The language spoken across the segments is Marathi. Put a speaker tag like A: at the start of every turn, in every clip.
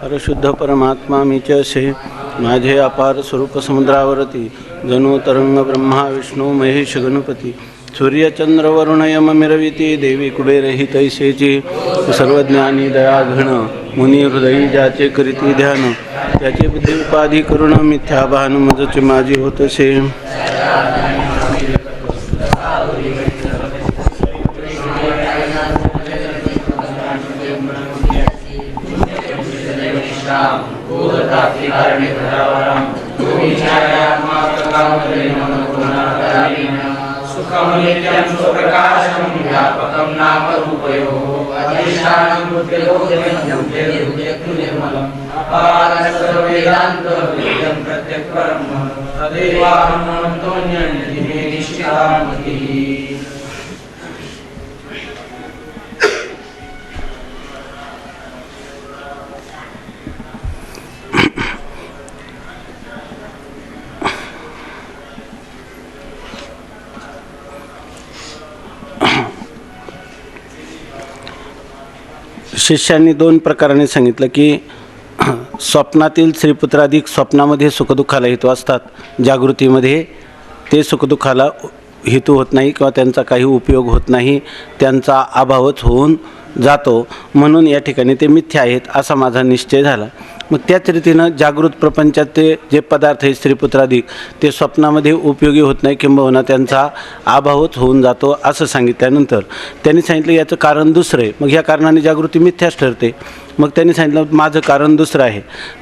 A: हरशुद्ध परमात्मा मीच असे माझे अपार स्वरूप समुद्रावरती जणू तरंग ब्रह्मा विष्णू महेश गणपती सूर्यचंद्र वरुण यम मिरविती देवी कुबेरही तैसेची सर्वज्ञानी दयाघन मुनी हृदयी ज्याचे करीती ध्यान त्याचे बुद्धी उपाधी करुण मिथ्या भान मजचे माझी होतसे. शिष्यांनी दोन प्रकाराने सांगितलं की स्वप्नातील श्रीपुत्राधिक स्वप्नामध्ये सुखदुःखाला हेतू असतात, जागृतीमध्ये ते सुखदुःखाला हेतू होत नाही किंवा त्यांचा काही उपयोग होत नाही, त्यांचा अभावच होऊन जातो. म्हणून या ठिकाणी ते मिथ्या आहेत असा माझा निश्चय झाला. मग त्याच रीतीनं जागृत प्रपंचात ते जे पदार्थ आहेत श्रीपुत्राधिक ते स्वप्नामध्ये उपयोगी होत नाही, किंबहुना त्यांचा अभावच होऊन जातो असं सांगितल्यानंतर त्यांनी सांगितलं याचं कारण दुसरं आहे. मग ह्या कारणाने जागृती मिथ्याच ठरते. मग त्यांनी सांगितलं माझं कारण दुसरं आहे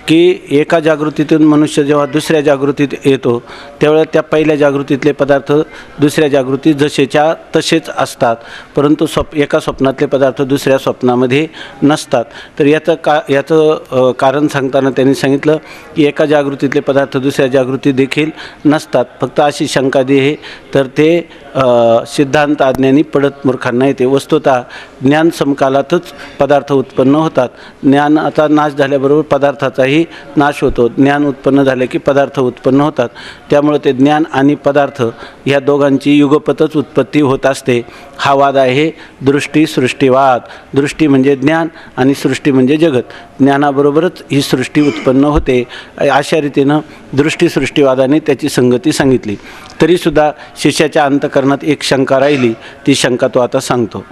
A: की एका जागृतीतून मनुष्य जेव्हा दुसऱ्या जागृतीत येतो त्यावेळेला त्या पहिल्या जागृतीतले पदार्थ दुसऱ्या जागृतीत जसेच्या तसेच असतात, परंतु एका स्वप्नातले पदार्थ दुसऱ्या स्वप्नामध्ये नसतात. तर याचं कारण सांगताना त्यांनी सांगितलं की एका जागृतीतले पदार्थ दुसऱ्या जागृतीत देखील नसतात. फक्त अशी शंका दे आहे तर ते सिद्धांत अज्ञानी पडत मूर्खांना येते. वस्तुतः ज्ञान समकालातच पदार्थ उत्पन्न होतात. ज्ञानाचा नाश झाल्याबरोबर पदार्थाचाही नाश होतो. ज्ञान उत्पन्न झाले की पदार्थ उत्पन्न होतात. त्यामुळे ते ज्ञान आणि पदार्थ ह्या दोघांची युगपतच उत्पत्ती होत असते. हा वाद आहे दृष्टी सृष्टीवाद. दृष्टी म्हणजे ज्ञान आणि सृष्टी म्हणजे जगत. ज्ञानाबरोबरच ही सृष्टी उत्पन्न होते. अशा रीतीनं दृष्टी सृष्टीवादाने त्याची संगती सांगितली. तरीसुद्धा शिष्याच्या अंतःकरणात एक शंका राहिली. ती शंका तो आता सांगतो.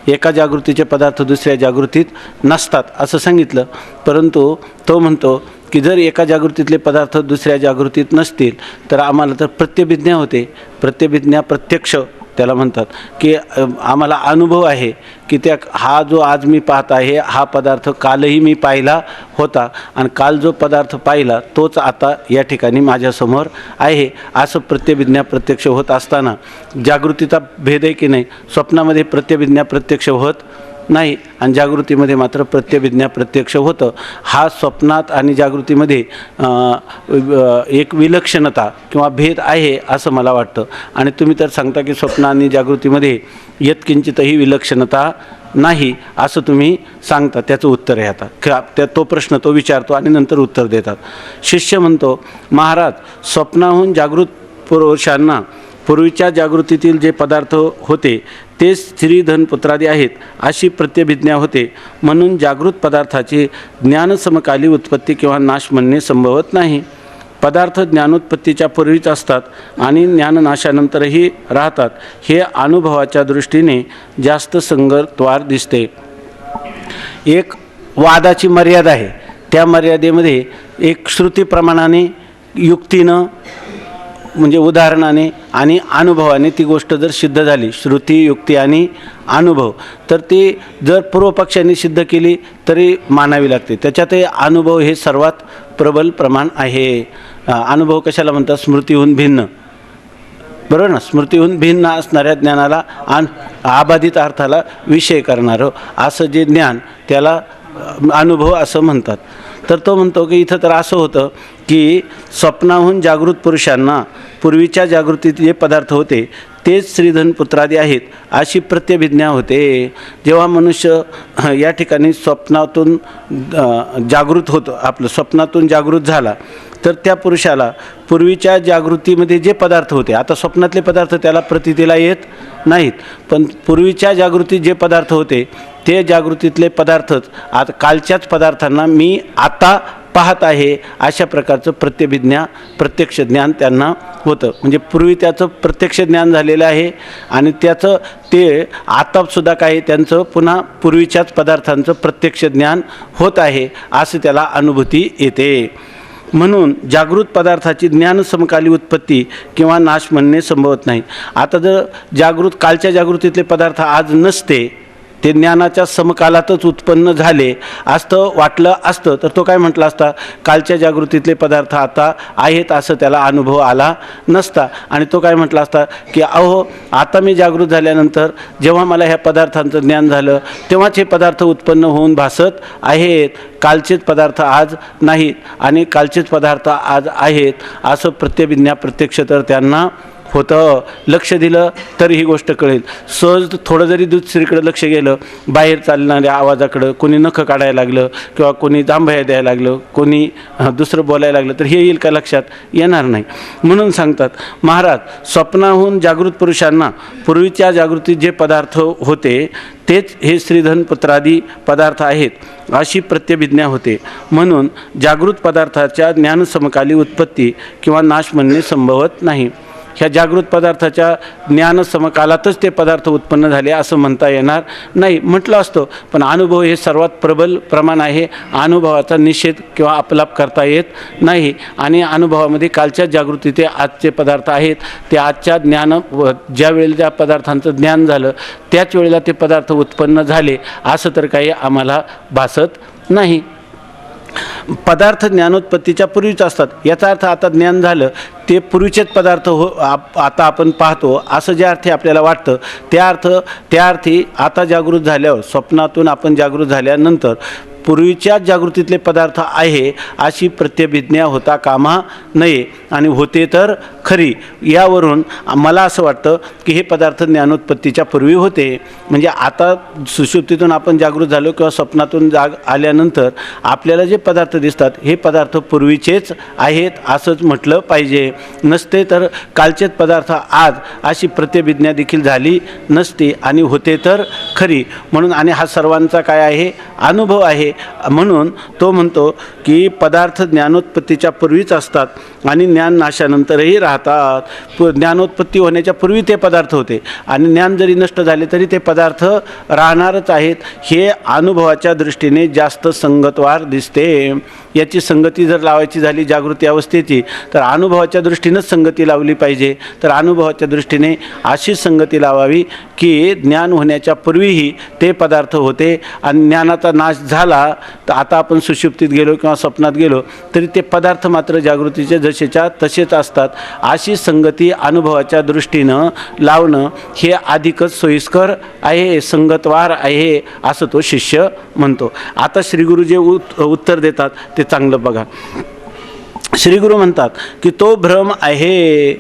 A: एका जागृतीचे पदार्थ दुसऱ्या जागृतीत नसतात असं सांगितलं, परंतु तो म्हणतो की जर एका जागृतीतले पदार्थ दुसऱ्या जागृतीत नसतील तर आम्हाला तर प्रत्यभिज्ञा होते. प्रत्यभिज्ञा प्रत्यक्ष त्याला म्हणतात की आम्हाला अनुभव आहे की हा जो आज मी पाहत आहे हा पदार्थ कालही मी पाहिला होता आणि काल जो पदार्थ पाहिला तोच आता या ठिकाणी माझ्यासमोर आहे असं प्रत्यभिज्ञा प्रत्यक्ष होत असताना जागृतीचा भेद आहे की नाही. स्वप्नामध्ये प्रत्यभिज्ञा प्रत्यक्ष होत नाही आणि जागृतीमध्ये मात्र प्रत्यभिज्ञा प्रत्यक्ष होतं. हा स्वप्नात आणि जागृतीमध्ये एक विलक्षणता किंवा भेद आहे असं मला वाटतं. आणि तुम्ही तर सांगता की स्वप्न आणि जागृतीमध्ये यत्किंचितही विलक्षणता नाही असं तुम्ही सांगता. त्याचं उत्तर आहे आता तो प्रश्न तो विचारतो आणि नंतर उत्तर देतात. शिष्य म्हणतो महाराज स्वप्नाहून जागृत पुरुषांना पूर्वीच्या जागृतीतील जे पदार्थ होते तेच स्त्री धन पुत्रादी आहेत अशी प्रत्यभिज्ञा होते. म्हणून जागृत पदार्थाची ज्ञानसमकाली उत्पत्ती किंवा नाश म्हणणे संभवत नाही. पदार्थ ज्ञानोत्पत्तीच्या पूर्वीच असतात आणि ज्ञाननाशानंतरही राहतात. हे अनुभवाच्या दृष्टीने जास्त संगतवार दिसते. एक वादाची मर्यादा आहे. त्या मर्यादेमध्ये एक श्रुतीप्रमाणाने युक्तीनं म्हणजे उदाहरणाने आणि अनुभवाने ती गोष्ट जर सिद्ध झाली, श्रुती युक्ती आणि अनुभव, तर ती जर पूर्वपक्षाने सिद्ध केली तरी मानावी लागते. त्याच्यातही अनुभव हे सर्वात प्रबल प्रमाण आहे. अनुभव कशाला म्हणतात? स्मृतीहून भिन्न, बरोबर ना. स्मृतीहून भिन्न असणाऱ्या ज्ञानाला अबाधित अर्थाला विषय करणारं असं जे ज्ञान त्याला अनुभव असं म्हणतात. तर तो म्हणतो की इथं तर असं होतं की स्वप्नाहून जागृत पुरुषांना पूर्वीच्या जागृतीत जे पदार्थ होते तेच श्रीधन पुत्रादी आहेत अशी प्रत्यभिज्ञा होते. जेव्हा मनुष्य या ठिकाणी स्वप्नातून जागृत होतो, आपलं स्वप्नातून जागृत झाला, तर त्या पुरुषाला पूर्वीच्या जागृतीमध्ये जे पदार्थ होते, आता स्वप्नातले पदार्थ त्याला प्रतीतीला येत नाहीत, पण पूर्वीच्या जागृतीत जे पदार्थ होते ते जागृतीतले पदार्थच आता कालच्याच पदार्थांना मी आता पाहत आहे अशा प्रकारचं प्रत्यक्ष ज्ञान त्यांना होतं. म्हणजे पूर्वी त्याचं प्रत्यक्ष ज्ञान झालेलं आहे आणि त्याचं ते आतासुद्धा काही त्यांचं पुन्हा पूर्वीच्याच पदार्थांचं प्रत्यक्ष ज्ञान होत आहे असं त्याला अनुभूती येते. म्हणून जागृत पदार्थाची ज्ञान समकाली उत्पत्ती किंवा नाश म्हणणे संभवत नाही. आता जर कालच्या जागृतीतले पदार्थ आज नसते, ते ज्ञानाच्या समकालातच उत्पन्न झाले असतं वाटलं असतं, तर तो काय म्हटला असता, कालच्या जागृतीतले पदार्थ आता आहेत असं त्याला अनुभव आला नसता. आणि तो काय म्हटला असता की अहो आता मी जागृत झाल्यानंतर जेव्हा मला ह्या पदार्थांचं ज्ञान झालं तेव्हाच हे पदार्थ उत्पन्न होऊन भासत आहेत, कालचेच पदार्थ आज नाहीत आणि कालचेच पदार्थ आज आहेत असं प्रत्यभिज्ञा प्रत्यक्ष तर त्यांना होतं. लक्ष दिलं तर ही गोष्ट कळेल. सहज थोडं जरी दुसरीकडं लक्ष गेलं, बाहेर चालणाऱ्या आवाजाकडं, कोणी नखं काढायला लागलं किंवा कोणी जांभया द्यायला लागलं, कोणी दुसरं बोलायला लागलं, तर हे येईल का? लक्षात येणार नाही. म्हणून सांगतात महाराज, स्वप्नाहून जागृत पुरुषांना पूर्वीच्या जागृतीत जे पदार्थ होते तेच हे श्रीधन पुत्रादी पदार्थ आहेत अशी प्रत्यभिज्ञा होते. म्हणून जागृत पदार्थाच्या ज्ञानसमकाली उत्पत्ती किंवा नाश म्हणणे संभवत नाही. ह्या जागृत पदार्थाच्या ज्ञान समकालातच ते पदार्थ उत्पन्न झाले असं म्हणता येणार नाही. म्हटलं असतं, पण अनुभव हे सर्वात प्रबल प्रमाण आहे. अनुभवाचा निषेध किंवा अपलाप करता येत नाही आणि अनुभवामध्ये कालच्या जागृतीचे आजचे पदार्थ आहेत. ते आजच्या ज्ञान ज्या वेळेला त्या पदार्थांचं ज्ञान झालं त्याच वेळेला ते पदार्थ उत्पन्न झाले असं तर काही आम्हाला भासत नाही. पदार्थ ज्ञानोत्पत्तीच्या पूर्वीच असतात, याचा अर्थ आता ज्ञान झालं ते पूर्वीचेच पदार्थ आता आपण पाहतो असं ज्या अर्थी आपल्याला वाटतं, त्या अर्थी आता जागृत झाल्यावर, स्वप्नातून आपण जागृत झाल्यानंतर पूर्वीच्या जागृतीतले पदार्थ आहे अशी प्रत्यभिज्ञा होता कामा नये आणि होते तर खरी. यावरून मला असं वाटतं की हे पदार्थ ज्ञानोत्पत्तीच्या पूर्वी होते. म्हणजे आता सुषुप्तीतून आपण जागृत झालो किंवा स्वप्नातून आल्यानंतर आपल्याला जे पदार्थ दिसतात हे पदार्थ पूर्वीचेच आहेत असंच म्हटलं पाहिजे. नसते तर कालचेच पदार्थ आज अशी प्रत्यभिज्ञा देखील झाली नसती आणि होते तर खरी. म्हणून आणि हा सर्वांचा काय आहे? अनुभव आहे. म्हणून तो म्हणतो की पदार्थ ज्ञानोत्पत्तीच्या पूर्वीच असतात आणि ज्ञान नाशानंतरही राहतात. ज्ञानोत्पत्ती होण्याच्या पूर्वी ते पदार्थ होते आणि ज्ञान जरी नष्ट झाले तरी ते पदार्थ राहणारच आहेत. हे अनुभवाच्या दृष्टीने जास्त संगतवार दिसते. याची संगती जर लावायची झाली जागृती अवस्थेची तर अनुभवाच्या दृष्टीनंच संगती लावली पाहिजे. तर अनुभवाच्या दृष्टीने अशी संगती लावावी की ज्ञान होण्याच्या पूर्वीही ते पदार्थ होते आणि ज्ञानाचा नाश झाला तर आता आपण सुषुप्तीत गेलो किंवा स्वप्नात गेलो तरी ते पदार्थ मात्र जागृतीचे जसेच्या तसेच असतात. अशी संगती अनुभवाच्या दृष्टीनं लावणं हे अधिकच सोयीस्कर आहे, संगतवार आहे असं तो शिष्य म्हणतो. आता श्रीगुरु जे उत्तर देतात ते चांगलं बघा. श्रीगुरु म्हणतात की तो भ्रम आहे.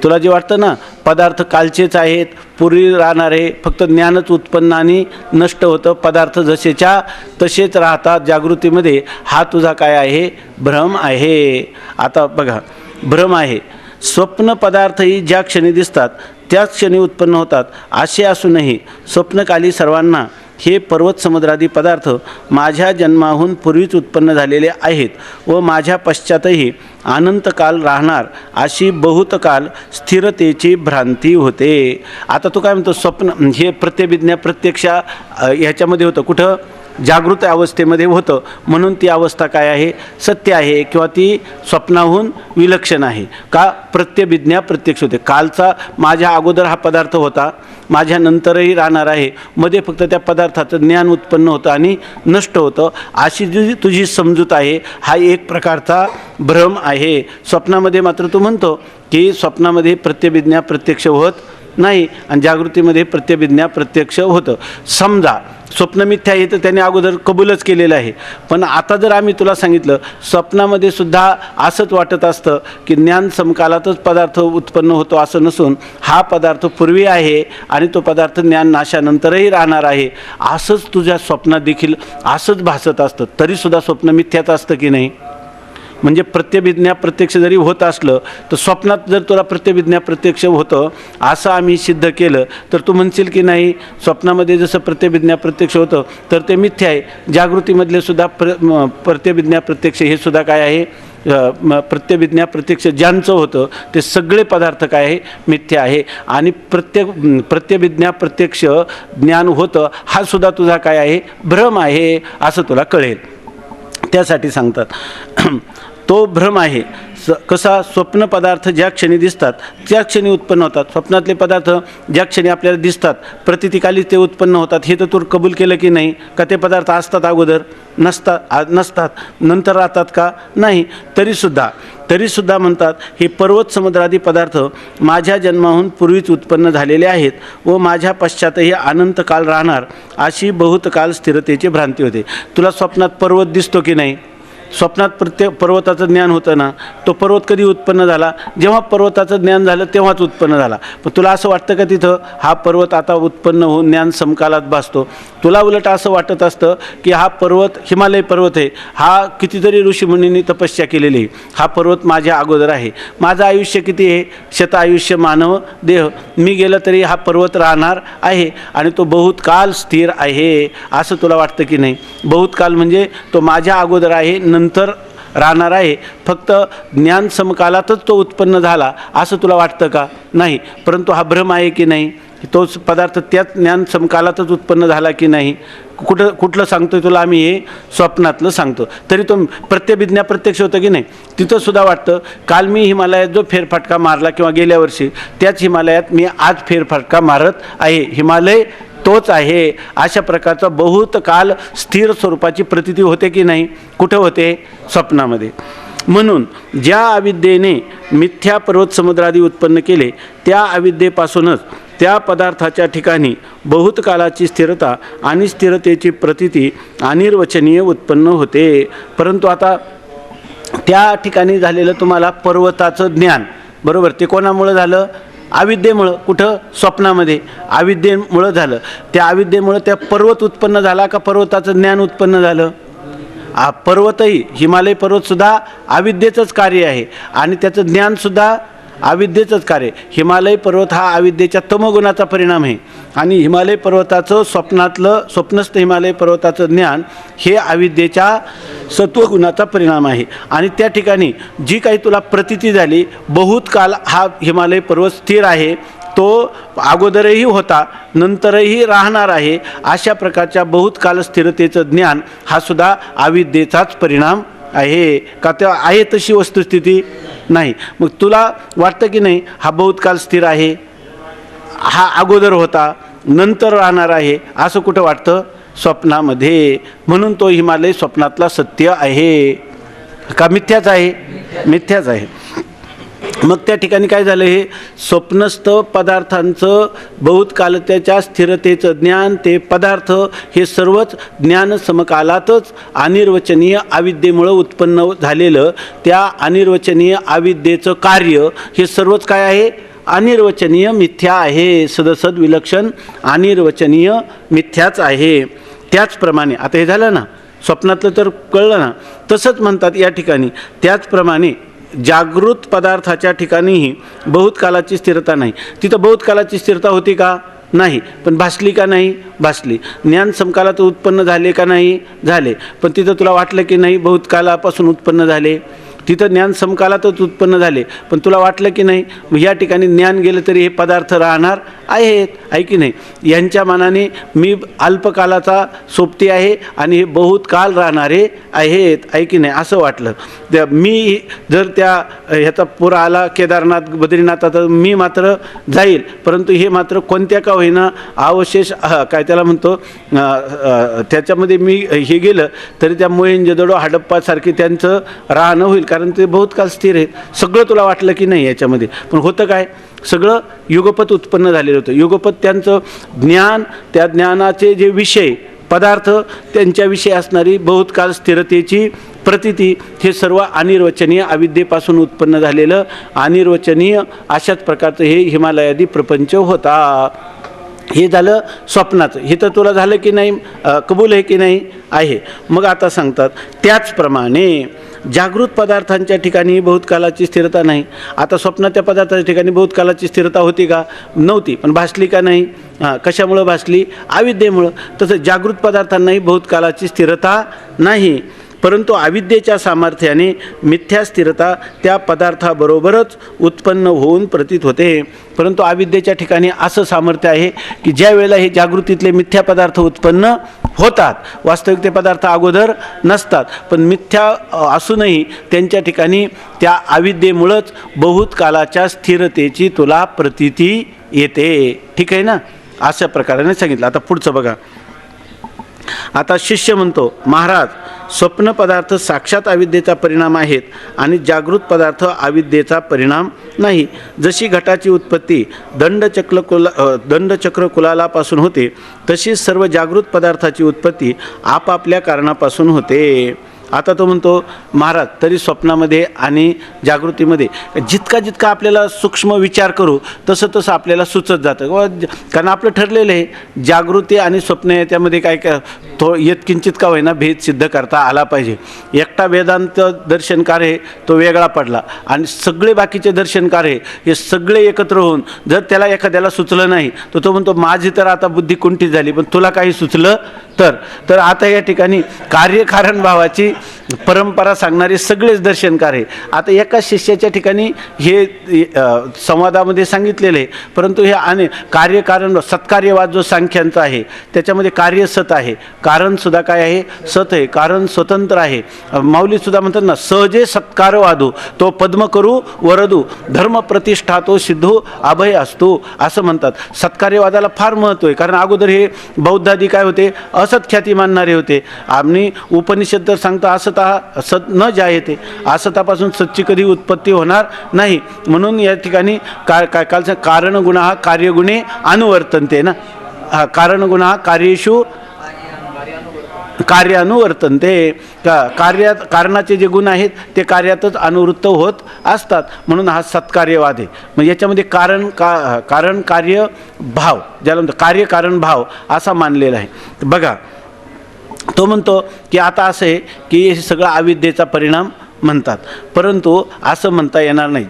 A: तुला जे वाटतं ना पदार्थ कालचेच आहेत, पूर्वी राहणारे, फक्त ज्ञानच उत्पन्न आणि नष्ट होतं, पदार्थ जसेच्या तसेच राहतात जागृतीमध्ये, हा तुझा काय आहे? भ्रम आहे. आता बघा, भ्रम आहे. स्वप्न पदार्थही ज्या क्षणी दिसतात त्याच क्षणी उत्पन्न होतात असे असूनही स्वप्नकाली सर्वांना हे पर्वत समुद्रादी पदार्थ माझ्या जन्माहून पूर्वीच उत्पन्न झालेले आहेत व माझ्या पश्चातही अनंतकाल राहणार अशी बहुतकाल स्थिरतेची भ्रांती होते. आता तो काय म्हणतो? स्वप्न हे प्रत्यभिज्ञा प्रत्यक्ष ह्याच्यामध्ये होतं, कुठं? जागृत अवस्थेमध्ये होतं. म्हणून ती अवस्था काय आहे? सत्य आहे किंवा ती स्वप्नाहून विलक्षण आहे. का? प्रत्यभिज्ञा प्रत्यक्ष होते. कालचा माझ्या अगोदर हा पदार्थ होता, माझ्या नंतरही राहणार आहे, मध्ये फक्त त्या पदार्थाचं ज्ञान उत्पन्न होतं आणि नष्ट होतं, अशी जी तुझी समजूत आहे हा एक प्रकारचा भ्रम आहे. स्वप्नामध्ये मात्र तू म्हणतो की स्वप्नामध्ये प्रत्यभिज्ञा प्रत्यक्ष होत नाही आणि जागृतीमध्ये प्रत्यभिज्ञा प्रत्यक्ष होतं. समजा स्वप्न मिथ्या आहे तर त्याने अगोदर कबूलच केलेलं आहे. पण आता जर आम्ही तुला सांगितलं स्वप्नामध्ये सुद्धा असंच वाटत असतं की ज्ञान समकालातच पदार्थ उत्पन्न होतो असं नसून हा पदार्थ पूर्वी आहे आणि तो पदार्थ ज्ञान नाशानंतरही राहणार आहे, असंच तुझ्या स्वप्नात देखील असंच भासत असतं, तरीसुद्धा स्वप्न मिथ्याच असतं की नाही. म्हणजे प्रत्यभिज्ञा प्रत्यक्ष जरी होत असलं तर स्वप्नात जर तुला प्रत्यभिज्ञा प्रत्यक्ष होतं असं आम्ही सिद्ध केलं तर तू म्हणशील की नाही स्वप्नामध्ये जसं प्रत्यभिज्ञा प्रत्यक्ष होतं तर ते मिथ्या आहे. जागृतीमधले सुद्धा प्रत्यभिज्ञा प्रत्यक्ष हे सुद्धा काय आहे, प्रत्यभिज्ञा प्रत्यक्ष ज्यांचं होतं ते सगळे पदार्थ काय आहे, मिथ्या आहे. आणि प्रत्यभिज्ञा प्रत्यक्ष ज्ञान होतं हा सुद्धा तुझा काय आहे, भ्रम आहे असं तुला कळेल. त्यासाठी सांगतात तो भ्रम आहे. कसा स्वप्न पदार्थ ज्या क्षणी दिसतात त्या क्षणी उत्पन्न होतात. स्वप्नातले पदार्थ ज्या क्षणी आपल्याला दिसतात प्रतिकाली ते उत्पन्न होतात. हे तर तू कबूल केलं की नाही. का ते पदार्थ असतात अगोदर, नसतात, नंतर राहतात का, नाही. तरीसुद्धा म्हणतात हे पर्वत समुद्रादी पदार्थ माझ्या जन्माहून पूर्वीच उत्पन्न झालेले आहेत व माझ्या पश्चातही अनंत काल राहणार अशी बहुतकाल स्थिरतेची भ्रांती होते. तुला स्वप्नात पर्वत दिसतो की नाही. स्वप्नात पर्वताचं ज्ञान होतं ना, तो पर्वत कधी उत्पन्न झाला, जेव्हा पर्वताचं ज्ञान झालं तेव्हाच उत्पन्न झाला. पण तुला असं वाटतं का तिथं हा पर्वत आता उत्पन्न होऊन ज्ञान समकालात भासतो. तुला उलट असं वाटत असतं की हा पर्वत हिमालय पर्वत आहे, हा कितीतरी ऋषीमुनींनी तपस्या केलेली आहे, हा पर्वत माझ्या अगोदर आहे, माझं आयुष्य किती आहे, शतायुष्य मानव देह, मी गेलं तरी हा पर्वत राहणार आहे आणि तो बहुतकाल स्थिर आहे असं तुला वाटतं की नाही. बहुतकाल म्हणजे तो माझ्या अगोदर आहे, नंतर राहणार आहे, फक्त ज्ञान समकालातच तो उत्पन्न झाला असं तुला वाटतं का, नाही. परंतु हा भ्रम आहे की नाही. तोच पदार्थ त्याच ज्ञान समकालातच उत्पन्न झाला की नाही. कुठलं सांगतोय तुला आम्ही, हे स्वप्नातलं सांगतो. तरी तो प्रत्यभिज्ञा प्रत्यक्ष होतं की नाही. तिथं सुद्धा वाटतं काल मी हिमालयात जो फेरफटका मारला किंवा गेल्या वर्षी त्याच हिमालयात मी आज फेरफटका मारत आहे, हिमालय तोच आहे. अशा प्रकारचा बहुत काल स्थिर स्वरूपाची प्रतीती होते की नाही. कुठं होते, स्वप्नामध्ये. म्हणून ज्या अविद्येने मिथ्या पर्वत समुद्रादी उत्पन्न केले त्या अविद्येपासूनच त्या पदार्थाच्या ठिकाणी बहुत कालाची स्थिरता आणि स्थिरतेची प्रतीती अनिर्वचनीय उत्पन्न होते. परंतु आता त्या ठिकाणी झालेलं तुम्हाला पर्वताचं ज्ञान, बरोबर, ते कोणामुळं झालं, अविद्येमुळं. कुठं, स्वप्नामध्ये अविद्येमुळं झालं. त्या अविद्येमुळं त्या पर्वत उत्पन्न झाला का पर्वताचं ज्ञान उत्पन्न झालं. पर्वतही, हिमालय पर्वतसुद्धा अविद्येचंच कार्य आहे आणि त्याचं ज्ञानसुद्धा अविद्येचंच कार्य. हिमालय पर्वत हा अविद्येच्या तमोगुणाचा परिणाम आहे आणि हिमालय पर्वताचं स्वप्नस्थ हिमालय पर्वताचं ज्ञान हे अविद्येच्या सत्वगुणाचा परिणाम आहे. आणि त्या ठिकाणी जी काही तुला प्रतीती झाली बहुत काल हा हिमालय पर्वत स्थिर आहे, तो अगोदरही होता नंतरही राहणार आहे, अशा प्रकारच्या बहुत काल स्थिरतेचं ज्ञान हा सुद्धा अविद्येचाच परिणाम आहे का. ते आहे तशी वस्तुस्थिती नाही. मग तुला वाटतं की नाही हा बहुतकाल स्थिर आहे, हा अगोदर होता नंतर राहणार आहे, असं कुठं वाटतं, स्वप्नामध्ये. म्हणून तो हिमालय स्वप्नातला सत्य आहे का मिथ्याच आहे, मिथ्याच आहे. मग त्या ठिकाणी काय झालं, हे स्वप्नस्थ पदार्थांचं बहुतकालतेच्या स्थिरतेचं ज्ञान, ते पदार्थ हे सर्वच ज्ञान समकालातच अनिर्वचनीय अविद्येमुळं उत्पन्न झालेलं त्या अनिर्वचनीय अविद्येचं कार्य हे सर्वच काय आहे, अनिर्वचनीय मिथ्या आहे. सदसद विलक्षण अनिर्वचनीय मिथ्याच आहे. त्याचप्रमाणे आता हे झालं ना, स्वप्नातलं तर कळलं ना. तसंच म्हणतात या ठिकाणी, त्याचप्रमाणे जागृत पदार्थाच्या ठिकाणीही बहुतकालाची स्थिरता नाही. तिथं बहुतकालाची स्थिरता होती का, नाही. पण भासली का नाही, भासली. ज्ञान समकालात उत्पन्न झाले का नाही, झाले. पण तिथं तुला वाटलं की नाही बहुतकालापासून उत्पन्न झाले. तिथं ज्ञान समकालातच उत्पन्न झाले, पण तुला वाटलं की नाही या ठिकाणी ज्ञान गेलं तरी हे पदार्थ राहणार आहेत, आहे की नाही. यांच्या मनाने मी अल्पकालाचा सोबती आहे आणि हे बहुत काल राहणारे आहेत, आहे की नाही, असं वाटलं. त्या मी जर त्या ह्याचा पूर आला केदारनाथ बद्रीनाथाचा, मी मात्र जाईल, परंतु हे मात्र कोणत्या का होईना अवशेष काय त्याला म्हणतो त्याच्यामध्ये मी हे गेलं तरी त्या मोहेंजोदडो हडप्पासारखी त्यांचं राहणं होईल, कारण ते बहुत काल स्थिर आहेत. सगळं तुला वाटलं की नाही याच्यामध्ये, पण होतं काय, सगळं युगपत उत्पन्न झालेलं होतं. युगपत त्यांचं ज्ञान, त्या ज्ञानाचे जे विषय पदार्थ, त्यांच्याविषयी असणारी बहुतकाळ स्थिरतेची प्रतीती, हे सर्व अनिर्वचनीय अविद्येपासून उत्पन्न झालेलं अनिर्वचनीय अशाच प्रकारचं हे हिमालयादी प्रपंच होता. हे झालं स्वप्नाचं. हे तर तुला झालं की नाही, कबूल आहे की नाही? आहे. मग आता सांगतात त्याचप्रमाणे जागृत पदार्थांच्या ठिकाणी बहुतकालाची स्थिरता नाही. आता स्वप्नाच्या पदार्थाच्या ठिकाणी बहुतकालाची स्थिरता होती का? नव्हती. पण भासली का नाही? कशामुळं भासली? अविद्येमुळं. तसं जागृत पदार्थांनाही बहुतकालाची स्थिरता नाही, परंतु अविद्येच्या सामर्थ्याने मिथ्या स्थिरता त्या पदार्थाबरोबरच उत्पन्न होऊन प्रतीत होते. परंतु अविद्येच्या ठिकाणी असं सामर्थ्य आहे की ज्या वेळेला हे जागृतीतले मिथ्या पदार्थ उत्पन्न होतात, वास्तविक ते पदार्थ अगोदर नसतात, पण मिथ्या असूनही त्यांच्या ठिकाणी त्या अविद्येमुळंच बहुतकालाच्या स्थिरतेची तुला प्रतीती येते. ठीक आहे ना? अशा प्रकाराने सांगितलं. आता पुढचं बघा. आता शिष्य म्हणतो, महाराज, स्वप्न पदार्थ साक्षात अविद्येचा परिणाम आहेत आणि जागृत पदार्थ अविद्येचा परिणाम नाही. जशी घटाची उत्पत्ती दंडचक्र कुलालापासून होते, तशीच सर्व जागृत पदार्थाची उत्पत्ती आपापल्या कारणापासून होते. आता तो म्हणतो, महाराज, तरी स्वप्नामध्ये आणि जागृतीमध्ये जितका आपल्याला सूक्ष्म विचार करू तसं तसं आपल्याला सुचत जातं. कारण आपलं ठरलेलं आहे जागृती आणि स्वप्न याच्यामध्ये काय तो यत्किंचित का होईना भेद सिद्ध करता आला पाहिजे. एकटा वेदांत दर्शनकार आहे तो वेगळा पडला आणि सगळे बाकीचे दर्शनकार आहे हे सगळे एकत्र होऊन जर त्याला एखाद्याला सुचलं नाही तर तो म्हणतो माझी तर आता बुद्धी कुंठित झाली, पण तुला काही सुचलं तर आता या ठिकाणी कार्यकारण भावाची परंपरा सांगणारे सगळेच दर्शनकार आहे. आता एका शिष्याच्या ठिकाणी हे संवादामध्ये सांगितलेलं आहे, परंतु हे कार्यकारण सत्कार्यवाद जो सांख्यांचा आहे त्याच्यामध्ये कार्य सत आहे, कारणसुद्धा काय आहे? सत आहे. कारण स्वतंत्र आहे. माऊलीसुद्धा म्हणतात ना, सहजे सत्कार वादू तो पद्म करू वरदू धर्म प्रतिष्ठा तो सिद्धू अभय असतो, असं म्हणतात. सत्कार्यवादाला फार महत्त्व आहे. कारण अगोदर हे बौद्धादी काय होते? असत ख्याती मानणारे होते. आणि उपनिषद तर सांगतो असता सत न जायते, असतापासून सतची कधी उत्पत्ती होणार नाही. म्हणून या ठिकाणी कालचा कारणगुणा कार्यगुणे अनुवर्तनते ना, कारणगुणा कार्येषु कार्यानुवर्तनते. कारणाचे जे गुण आहेत ते कार्यातच अनुवृत्त होत असतात. म्हणून हा सत्कार्यवाद आहे. मग याच्यामध्ये कारण कार्य भाव, ज्याला म्हणतो कार्यकारण भाव असा मानलेला आहे. बघा, तो म्हणतो की आता असं आहे की हे सगळं अविद्येचा परिणाम म्हणतात, परंतु असं म्हणता येणार नाही.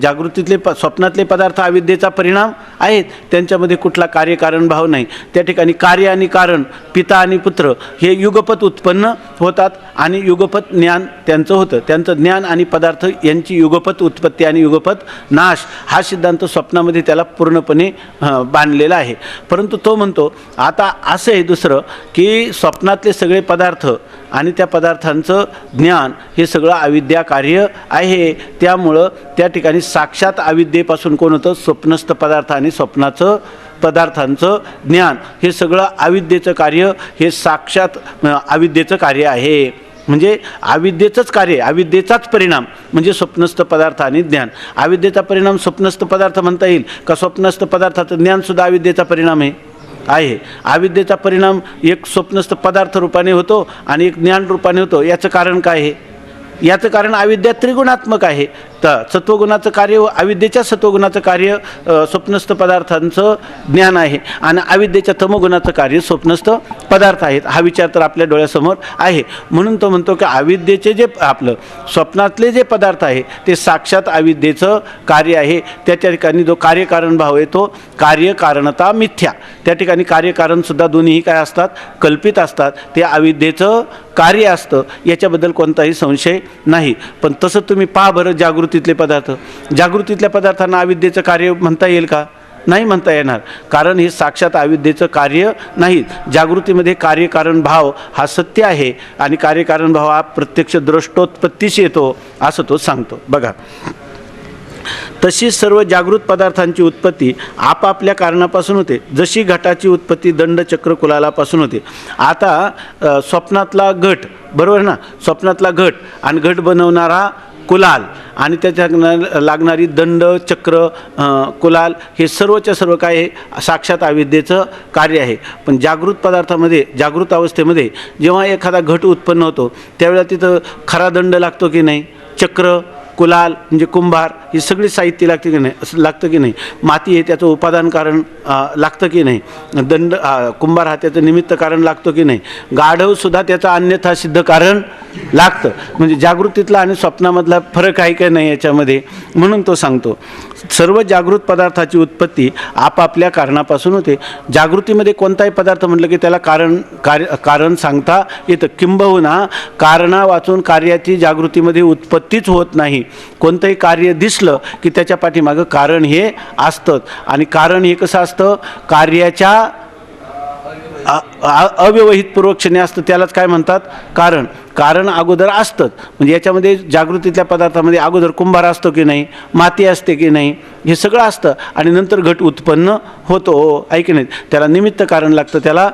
A: जागृतीतले स्वप्नातले पदार्थ अविद्येचा परिणाम आहेत, त्यांच्यामध्ये कुठला कार्यकारण भाव नाही. त्या ठिकाणी कार्य आणि कारण, पिता आणि पुत्र हे युगपत उत्पन्न होतात आणि युगपत ज्ञान त्यांचं होतं. त्यांचं ज्ञान आणि पदार्थ यांची युगपत उत्पत्ती आणि युगपत नाश हा सिद्धांत स्वप्नामध्ये त्याला पूर्णपणे बांधलेला आहे. परंतु तो म्हणतो आता असं आहे दुसरं की स्वप्नातले सगळे पदार्थ आणि त्या पदार्थांचं ज्ञान हे सगळं अविद्या कार्य आहे. त्यामुळं त्या ठिकाणी साक्षात अविद्येपासून कोण होतं? स्वप्नस्थ पदार्थ आणि स्वप्नाचं पदार्थांचं ज्ञान हे सगळं अविद्येचं कार्य, हे साक्षात अविद्येचं कार्य आहे. म्हणजे अविद्येचंच कार्य, अविद्येचाच परिणाम म्हणजे स्वप्नस्थ पदार्थ आणि ज्ञान. अविद्येचा परिणाम स्वप्नस्थ पदार्थ म्हणता येईल का? स्वप्नस्थ पदार्थाचं ज्ञानसुद्धा अविद्येचा परिणाम आहे. अविद्येचा परिणाम एक स्वप्नस्थ पदार्थ रूपाने होतो आणि एक ज्ञान रूपाने होतो. याचं कारण काय आहे? याचं कारण अविद्या त्रिगुणात्मक आहे. तर सत्वगुणाचं कार्य, अविद्येच्या सत्वगुणाचं कार्य स्वप्नस्थ पदार्थांचं ज्ञान आहे आणि अविद्येच्या तमोगुणाचं कार्य स्वप्नस्थ पदार्थ आहेत. हा विचार तर आपल्या डोळ्यासमोर आहे. म्हणून तो म्हणतो की अविद्येचे जे आपलं स्वप्नातले जे पदार्थ आहे ते साक्षात अविद्येचं कार्य आहे. त्याच्या ठिकाणी जो कार्यकारण भाव आहे तो कार्यकारणता मिथ्या. त्या ठिकाणी कार्यकारणसुद्धा दोन्हीही काय असतात? कल्पित असतात. ते अविद्येचं कार्य असतं, याच्याबद्दल कोणताही संशय नाही. पण तसं तुम्ही पहा बरं, जागृतीतले पदार्थ, जागृतीतल्या पदार्थांना अविद्येचं कार्य म्हणता येईल का? नाही म्हणता येणार, कारण हे साक्षात अविद्येचं कार्य नाही. जागृतीमध्ये कार्यकारण भाव हा सत्य आहे आणि कार्यकारण भाव हा प्रत्यक्ष दृष्टोत्पत्तीशी येतो असं तो सांगतो. बघा, तशी सर्व जागृत पदार्थांची उत्पत्ती आपापल्या कारणापासून होते. जशी घटाची उत्पत्ती दंडचक्र कुलालापासून होते. आता स्वप्नातला घट, बरोबर ना, स्वप्नातला घट आणि घट बनवणारा कुलाल आणि त्याच्या लागणारी दंड चक्र कुलाल हे सर्वच्या सर्व काय आहे साक्षात अविद्येचं कार्य आहे. पण जागृत पदार्थामध्ये जागृत अवस्थेमध्ये जेव्हा एखादा घट उत्पन्न होतो त्यावेळेला तिथं खरा दंड लागतो की नाही, चक्र कुलाल म्हणजे कुंभार ही सगळी साहित्य लागते की नाही, असं लागतं की नाही, माती हे त्याचं उपादान कारण लागतं की नाही, दंड कुंभार हा त्याचं निमित्त कारण लागतो की नाही, गाढवसुद्धा त्याचं अन्यथा सिद्ध कारण लागतं. म्हणजे जागृतीतला आणि स्वप्नामधला फरक आहे का नाही याच्यामध्ये, म्हणून तो सांगतो सर्व जागृत पदार्थाची उत्पत्ती आपापल्या कारणापासून होते. जागृतीमध्ये कोणताही पदार्थ म्हटलं की त्याला कारण सांगता येतं. किंबहुना कारणा वाचून कार्याची जागृतीमध्ये उत्पत्तीच होत नाही. कोणतंही कार्य दिसलं की त्याच्या पाठीमागं कारण हे असतं आणि कारण हे कसं असतं, कार्याच्या अव्यवहित पूर्वक्षणे असतं त्यालाच काय म्हणतात कारण. कारण अगोदर असतंच. म्हणजे याच्यामध्ये जागृतीतल्या पदार्थामध्ये अगोदर कुंभार असतो की नाही, माती असते की नाही, हे सगळं असतं आणि नंतर घट उत्पन्न होतो. ऐक नाही, त्याला निमित्त कारण लागतं, त्याला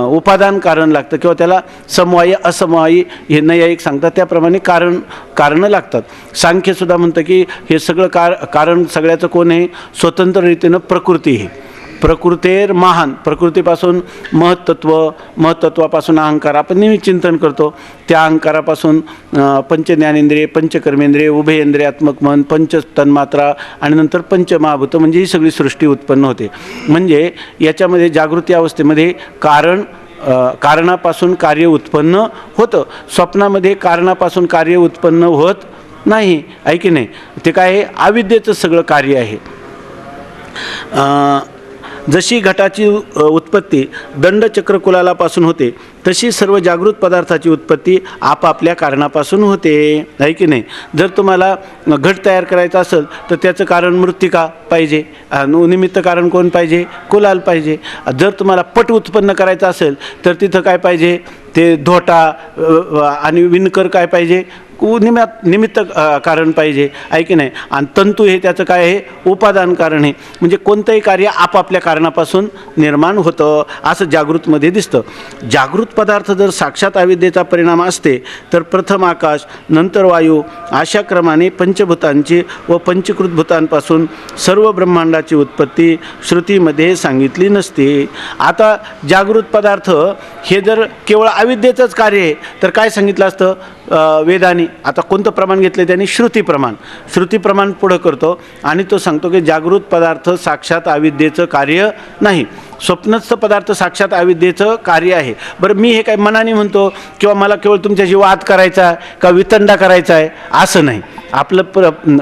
A: उपादान कारण लागतं किंवा त्याला समवायी असमवायी हे नैयायिक सांगतात त्याप्रमाणे कारणं लागतात. सांख्यसुद्धा म्हणतं की हे सगळं कारण सगळ्याचं कोण आहे, स्वतंत्र रीतीनं प्रकृती आहे. प्रकृतेर महान, प्रकृतीपासून महत्त्वापासून अहंकार आपण नेहमी चिंतन करतो. त्या अहंकारापासून पंचज्ञानेंद्रिय, पंचकर्मेंद्रिय, उभयेंद्रियात्मक मन, पंच तन्मात्रा आणि नंतर पंचमहाभूत म्हणजे ही सगळी सृष्टी उत्पन्न होते. म्हणजे याच्यामध्ये जागृती अवस्थेमध्ये कारणापासून कार्य उत्पन्न होतं. स्वप्नामध्ये कारणापासून कार्य उत्पन्न होत नाही, आहे की नाही. ते काय आहे, अविद्येचं सगळं कार्य आहे. जशी घटाची उत्पत्ती दंडचक्रकुलालापासून होते तशी सर्व जागृत पदार्थाची उत्पत्ती आपापल्या कारणापासून होते, आहे की नाही. जर तुम्हाला घट तयार करायचा असेल तर त्याचं कारण मृत्तिका पाहिजे, निमित्त कारण कोण पाहिजे, कुलाल पाहिजे. जर तुम्हाला पट उत्पन्न करायचं असेल तर तिथं काय पाहिजे, ते धोटा आणि विणकर काय पाहिजे, निमित्त कारण पाहिजे, आहे की नाही. आणि तंतू हे त्याचं काय आहे, उपादान कारण आहे. म्हणजे कोणतंही कार्य आपापल्या कारणापासून निर्माण होतं असं जागृतमध्ये दिसतं. जागृत पदार्थ जर साक्षात अविद्येचा परिणाम असते तर प्रथम आकाश नंतर वायू अशा क्रमाने पंचभूतांची व पंचकृत भूतांपासून सर्व ब्रह्मांडाची उत्पत्ती श्रुतीमध्ये सांगितली नसते. आता जागृत पदार्थ हे जर केवळ अविद्येचंच कार्य आहे तर काय सांगितलं असतं वेदाने. आता कोणतं प्रमाण घेतलं त्यांनी, श्रुती प्रमाण पुढं करतो आणि तो सांगतो की जागृत पदार्थ साक्षात अविद्येचं कार्य नाही, स्वप्नस्थ पदार्थ साक्षात अविद्येचं कार्य आहे. बरं, मी हे काय मनाने म्हणतो किंवा मला केवळ तुमच्याशी वाद करायचा आहे का वितंडा करायचा आहे असं नाही. आपलं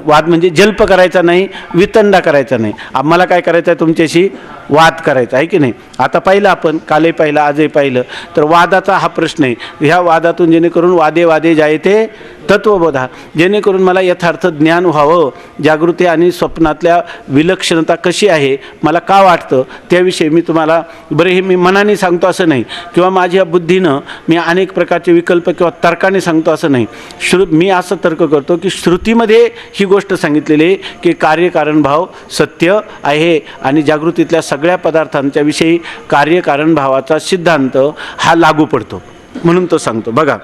A: वाद म्हणजे जल्प करायचा नाही, वितंडा करायचा नाही. आम्हाला काय करायचं आहे, तुमच्याशी वाद करायचा आहे की नाही. आता पाहिलं आपण, कालही पाहिलं आजही पाहिलं, तर वादाचा हा प्रश्न आहे. ह्या वादातून जेणेकरून वादे जायते तत्वबोधा, जेणेकरून मला यथार्थ ज्ञान व्हावं, जागृती आणि स्वप्नातल्या विलक्षणता कशी आहे, मला का वाटतं त्याविषयी मी तुम्हाला, बरं हे मी मनाने सांगतो असं नाही किंवा माझ्या बुद्धीनं मी अनेक प्रकारचे विकल्प किंवा तर्काने सांगतो असं नाही. मी असं तर्क करतो की श्रुतीमध्ये ही गोष्ट सांगितलेली आहे की कार्यकारणभाव सत्य आहे आणि जागृतीतल्या सगळ्या पदार्थांच्या विषयी कार्यकारणभावाचा सिद्धांत हा लागू पडतो, म्हणून तो सांगतो. बघा,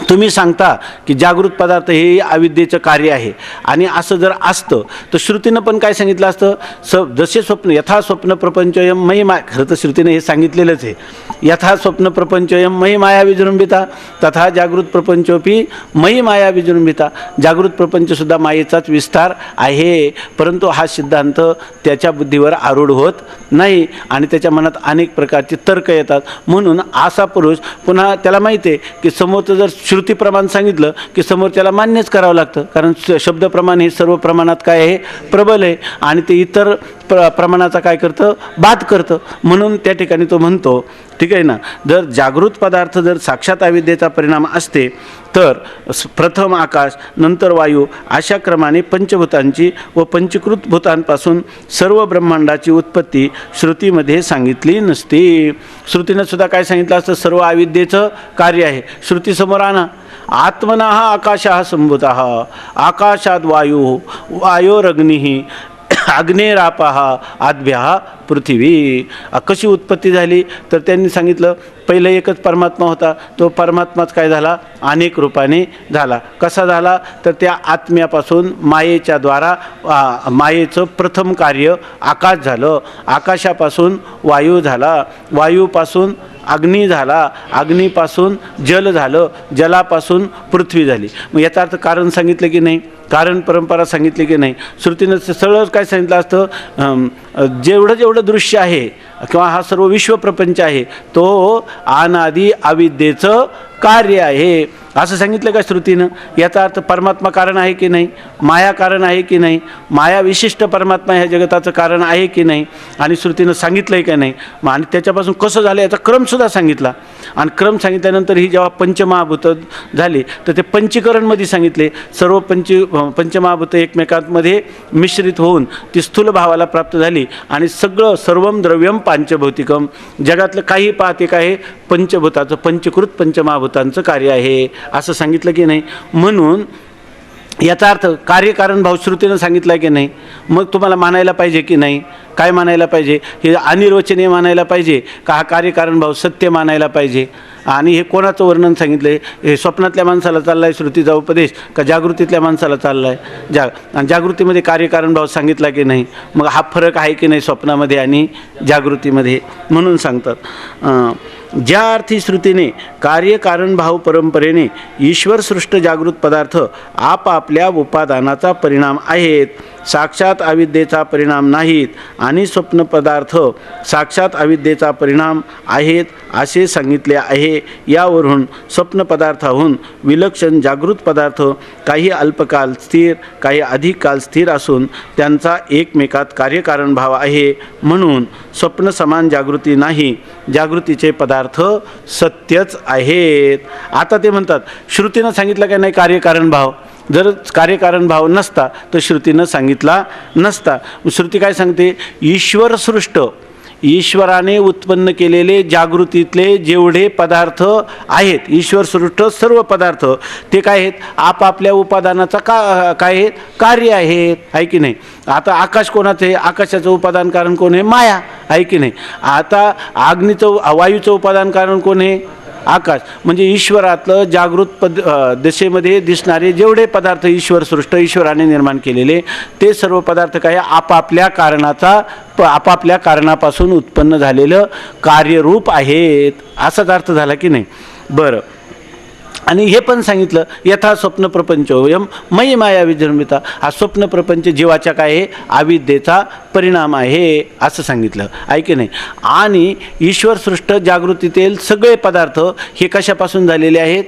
A: तुम्ही सांगता की जागृत पदार्थ हे अविद्येचं कार्य आहे आणि असं जर असतं तर श्रुतीनं पण काय सांगितलं असतं, जसे स्वप्न यथा स्वप्न प्रपंचयम मयी माया, खरं तर श्रुतीनं हे सांगितलेलंच आहे, यथा स्वप्न प्रपंचयम मयी माया विजृंभिता तथा जागृत प्रपंचोपी मयी माया विजृंभिता. जागृत प्रपंचसुद्धा मायेचाच विस्तार आहे, परंतु हा सिद्धांत त्याच्या बुद्धीवर आरूढ होत नाही आणि त्याच्या मनात अनेक प्रकारचे तर्क येतात. म्हणून असा पुरुष पुन्हा त्याला माहिती आहे की समोरचं जर श्रुतीप्रमाण सांगितलं की समोर त्याला मान्यच करावं लागतं, कारण शब्दप्रमाण हे सर्व प्रमाणात काय आहे, प्रबल आहे आणि ते इतर प्रमाणाचा काय करतं, बाद करतं. म्हणून त्या ठिकाणी तो म्हणतो, ठीक आहे ना, जर जागृत पदार्थ जर साक्षात अविद्येचा परिणाम असते तर प्रथम आकाश नंतर वायू अशा क्रमाने पंचभूतांची व पंचकृत भूतांपासून सर्व ब्रह्मांडाची उत्पत्ती श्रुतीमध्ये सांगितली नसती. श्रुतीनं सुद्धा काय सांगितलं असतं, सर्व अविद्येचं कार्य आहे. श्रुतीसमोर आणा, आत्मना आकाशः संभूतः, आकाशात वायू, वायोरग्निः, अग्नेरापः आद्भ्यः पृथिवी. कशी उत्पत्ती झाली तर त्यांनी सांगितलं पहिलं एकच परमात्मा होता, तो परमात्माच काय झाला अनेक रूपाने झाला. कसा झाला तर त्या आत्म्यापासून मायेच्या द्वारा मायेचं प्रथम कार्य आकाश झालं, आकाशापासून वायू झाला, वायूपासून अग्नी झाला, अग्नीपासून जल झालं, जलापासून पृथ्वी झाली. मग याचा अर्थ कारण सांगितलं की नाही, कारण परंपरा सांगितली की नाही. श्रुतीनं सरळ काय सांगितलं असतं, जेवढं जेवढं दृश्य आहे किंवा हा सर्व विश्वप्रपंच आहे तो अनादि अविद्येचं कार्य आहे असं सांगितलं का श्रुतीनं. याचा अर्थ परमात्मा कारण आहे की नाही, माया कारण आहे की नाही, माया विशिष्ट परमात्मा ह्या जगताचं कारण आहे की नाही, आणि श्रुतीनं सांगितलं आहे का नाही. आणि त्याच्यापासून कसं झालं याचा क्रमसुद्धा सांगितला. आणि क्रम सांगितल्यानंतर ही जेव्हा पंचमहाभूतं झाली तर ते पंचीकरणमध्ये सांगितले. सर्व पंचमहाभूतं एकमेकांमध्ये मिश्रित होऊन ती स्थूल भावाला प्राप्त झाली आणि सगळं सर्वम द्रव्यम पांचभौतिकम, जगातलं काही पाहते काय पंचभूताचं पंचकृत पंचमहाभूतांचं कार्य आहे असं सांगितलं की नाही. म्हणून याचा अर्थ कार्यकारण भाव श्रुतीनं सांगितला की नाही. मग तुम्हाला मानायला पाहिजे की नाही, काय मानायला पाहिजे, हे अनिर्वचनीय मानायला पाहिजे का हा कार्यकारण भाव सत्य मानायला पाहिजे. आणि हे कोणाचं वर्णन सांगितलं आहे, हे स्वप्नातल्या माणसाला चालला आहे श्रुतीचा उपदेश का जागृतीतल्या माणसाला चालला आहे. आणि जागृतीमध्ये कार्यकारण भाव सांगितला की नाही. मग हा फरक आहे की नाही स्वप्नामध्ये आणि जागृतीमध्ये. म्हणून सांगतात ज्या अर्थी श्रुतीने कार्यकारण भाव परंपरेने ईश्वर सृष्ट जागृत पदार्थ आपापल्या उपादानाचा परिणाम आहेत, साक्षात अविद्येचा परिणाम नाहीत, आणि स्वप्न पदार्थ साक्षात अविद्येचा परिणाम आहेत असे सांगितले आहे. यावरून स्वप्न पदार्थाहून विलक्षण जागृत पदार्थ काही अल्पकाल स्थिर, काही अधिक काल स्थिर असून त्यांचा एकमेकात कार्यकारण भाव आहे. म्हणून स्वप्न समान जागृती नाही, जागृतीचे पदार्थ सत्यच आहेत. आता ते म्हणतात श्रुतीनं सांगितलं का नाही कार्यकारण भाव, जर कार्यकारण भाव नसता तर श्रुतीनं सांगितला नसता. श्रुती काय सांगते, ईश्वर सृष्ट, ईश्वराने उत्पन्न केलेले जागृतीतले जेवढे पदार्थ आहेत, ईश्वर सृष्ट सर्व पदार्थ ते काय आहेत आपापल्या उपादानाचा काय आहेत कार्य आहेत, आहे की नाही. आता आकाश कोणाचं आहे, आकाशाचं उपादान कारण कोण आहे माया, आहे की नाही. आता अग्नीचं वायूचं उपादान कारण कोण आहे आकाश. म्हणजे ईश्वरातलं जागृत दशेमध्ये दिसणारे जेवढे पदार्थ ईश्वर सृष्ट ईश्वराने निर्माण केलेले ते सर्व पदार्थ काय आपापल्या आपापल्या कारणापासून उत्पन्न झालेलं कार्यरूप आहेत असाच अर्थ झाला की नाही. बरं, आणि हे पण सांगितलं यथा स्वप्न प्रपंचोयम मयी माया विजृंभिता, हा स्वप्न प्रपंच जीवाच्या काय आहे अविद्येचा परिणाम आहे असं सांगितलं, आहे की नाही. आणि ईश्वर सृष्ट जागृतीतील सगळे पदार्थ हे कशापासून झालेले आहेत,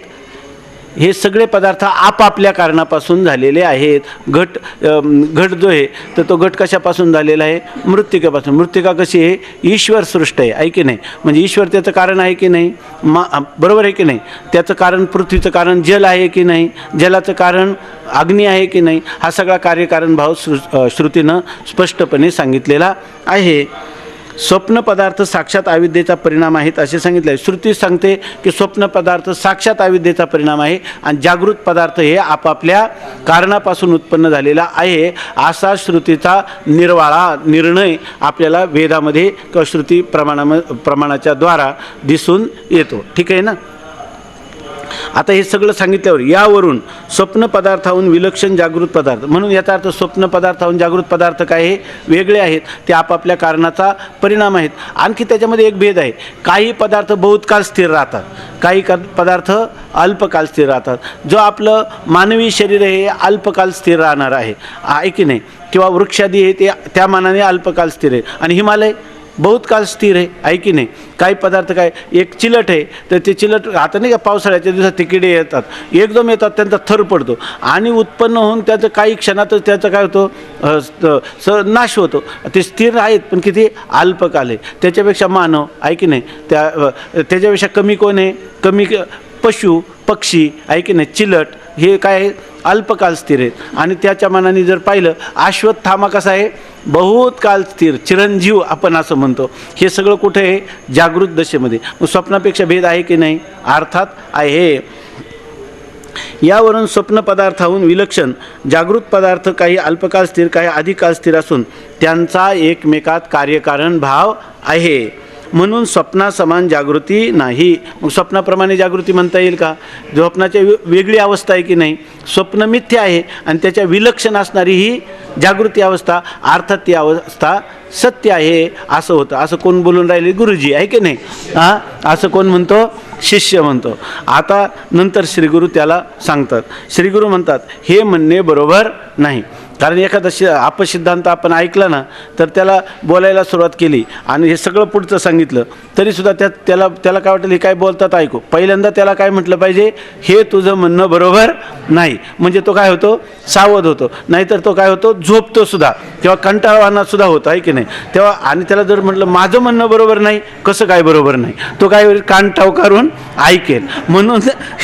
A: हे सगळे पदार्थ आपापल्या कारणापासून झालेले आहेत. घट जो आहे तर तो घट कशापासून झालेला आहे मृत्तिकेपासून. मृत्तिका कशी आहे ईश्वर सृष्ट आहे की नाही. म्हणजे ईश्वर त्याचं कारण आहे की नाही, बरोबर आहे की नाही. त्याचं कारण पृथ्वीचं कारण जल आहे की नाही, जलाचं कारण अग्नी आहे की नाही. हा सगळा कार्यकारण भाव श्रुतीनं स्पष्टपणे सांगितलेला आहे. स्वप्न पदार्थ साक्षात अविद्येचा परिणाम आहेत असे सांगितले आहे. श्रुती सांगते की स्वप्न पदार्थ साक्षात अविद्येचा परिणाम आहे आणि जागृत पदार्थ हे आपापल्या कारणापासून उत्पन्न झालेला आहे असा श्रुतीचा निर्णय आपल्याला वेदामध्ये किंवा श्रुती प्रमाणाच्या द्वारा दिसून येतो. ठीक आहे ना. आता हे सगळं सांगितल्यावर यावरून स्वप्न पदार्थाहून विलक्षण जागृत पदार्थ, म्हणून याचा अर्थ स्वप्न पदार्थाहून जागृत पदार्थ काय आहे वेगळे आहेत, ते आपापल्या कारणाचा परिणाम आहेत. आणखी त्याच्यामध्ये एक भेद आहे, काही पदार्थ बहुत काळ स्थिर राहतात, काही पदार्थ अल्पकाल स्थिर राहतात. जो आपलं मानवी शरीर आहे हे अल्पकाल स्थिर राहणार आहे की नाही, किंवा वृक्षादी आहे ते त्या मानाने अल्पकाल स्थिर आहे. आणि हिमालय बहुत काल स्थिर आहे की नाही. काही पदार्थ काय, एक चिलट आहे तर ते चिलट आता नाही का पावसाळ्याच्या दिवसात ते किडे येतात, एकदम येतात, त्यांचा थर पडतो आणि उत्पन्न होऊन त्याचं काही क्षणातच त्याचं काय होतं नाश होतो. ते स्थिर आहेत पण किती अल्पकाल आहे. त्याच्यापेक्षा मानव आहे की नाही, त्याच्यापेक्षा कमी कोण आहे, कमी पशु पक्षी आहे की नाही, चिलट हे काय आहे अल्पकाल स्थिर आहेत. आणि त्याच्या मानाने जर पाहिलं अश्वत्थामा कसा आहे बहुत काल स्थिर, चिरंजीव आपण असं म्हणतो. हे सगळं कुठे आहे जागृत दशेमध्ये. मग स्वप्नापेक्षा भेद आहे की नाही, अर्थात आहे. यावरून स्वप्न पदार्थाहून विलक्षण जागृत पदार्थ काही अल्पकाळ स्थिर, काही अधिक काळ स्थिर असून त्यांचा एकमेकात कार्यकारण भाव आहे, म्हणून स्वप्नासमान जागृती नाही. मग स्वप्नाप्रमाणे जागृती म्हणता येईल का? स्वप्नाची वेगळी अवस्था आहे की नाही? स्वप्न मिथ्या आहे आणि त्याच्या विलक्षण असणारी ही जागृती अवस्था, अर्थात ती अवस्था सत्य आहे असं होतं. असं कोण बोलून राहिले? गुरुजी आहे की नाही? हां, असं कोण म्हणतो? शिष्य म्हणतो. आता नंतर श्रीगुरू त्याला सांगतात. श्रीगुरू म्हणतात हे म्हणणे बरोबर नाही. कारण एखादा अपसिद्धांत आपण ऐकला ना तर त्याला बोलायला सुरुवात केली आणि हे सगळं पुढचं सांगितलं तरीसुद्धा त्याला काय वाटेल हे काय बोलतात ऐकू. पहिल्यांदा त्याला काय म्हटलं पाहिजे? हे तुझं म्हणणं बरोबर नाही. म्हणजे तो काय होतो? सावध होतो. नाहीतर तो काय होतो? झोपतो सुद्धा किंवा कंटाळवाना सुद्धा होतो आहे की नाही? तेव्हा आणि त्याला जर म्हटलं माझं म्हणणं बरोबर नाही, कसं काय बरोबर नाही, तो काय होईल? कान टाव करून ऐकेल. म्हणून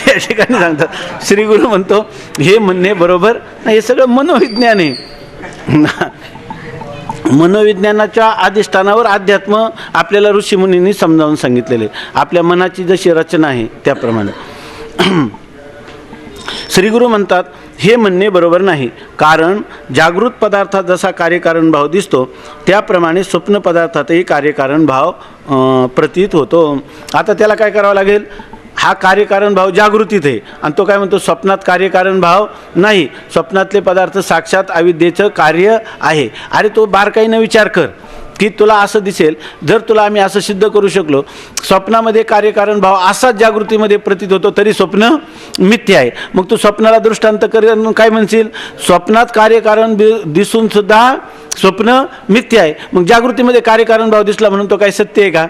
A: या ठिकाणी सांगतात श्रीगुरू म्हणतो हे म्हणणे बरोबर नाही. हे सगळं मनोविज्ञान आहे. मनोविज्ञानाच्या अधिष्ठानावर अध्यात्म आपल्याला ऋषीमुनींनी समजावून सांगितलेले. आपल्या मनाची जशी रचना आहे त्याप्रमाणे श्रीगुरू म्हणतात हे म्हणणे बरोबर नाही. कारण जागृत पदार्थात जसा कार्यकारण भाव दिसतो त्याप्रमाणे स्वप्न पदार्थातही कार्यकारण भाव प्रतीत होतो. आता त्याला काय करावं लागेल? हा कार्यकारण भाव जागृतीत आहे आणि तो काय म्हणतो? स्वप्नात कार्यकारण भाव नाही. स्वप्नातले पदार्थ साक्षात अविद्येचं कार्य आहे. अरे तो बारकाईनं विचार कर की तुला असं दिसेल, जर तुला आम्ही असं सिद्ध करू शकलो स्वप्नामध्ये कार्यकारण भाव असाच जागृतीमध्ये प्रतीत होतो तरी स्वप्न मिथ्या आहे, मग तू स्वप्नाला दृष्टांत करून काय म्हणशील? स्वप्नात कार्यकारण दिसून सुद्धा स्वप्न मिथ्या आहे, मग जागृतीमध्ये कार्यकारण भाव दिसला म्हणून तो काय सत्य आहे का?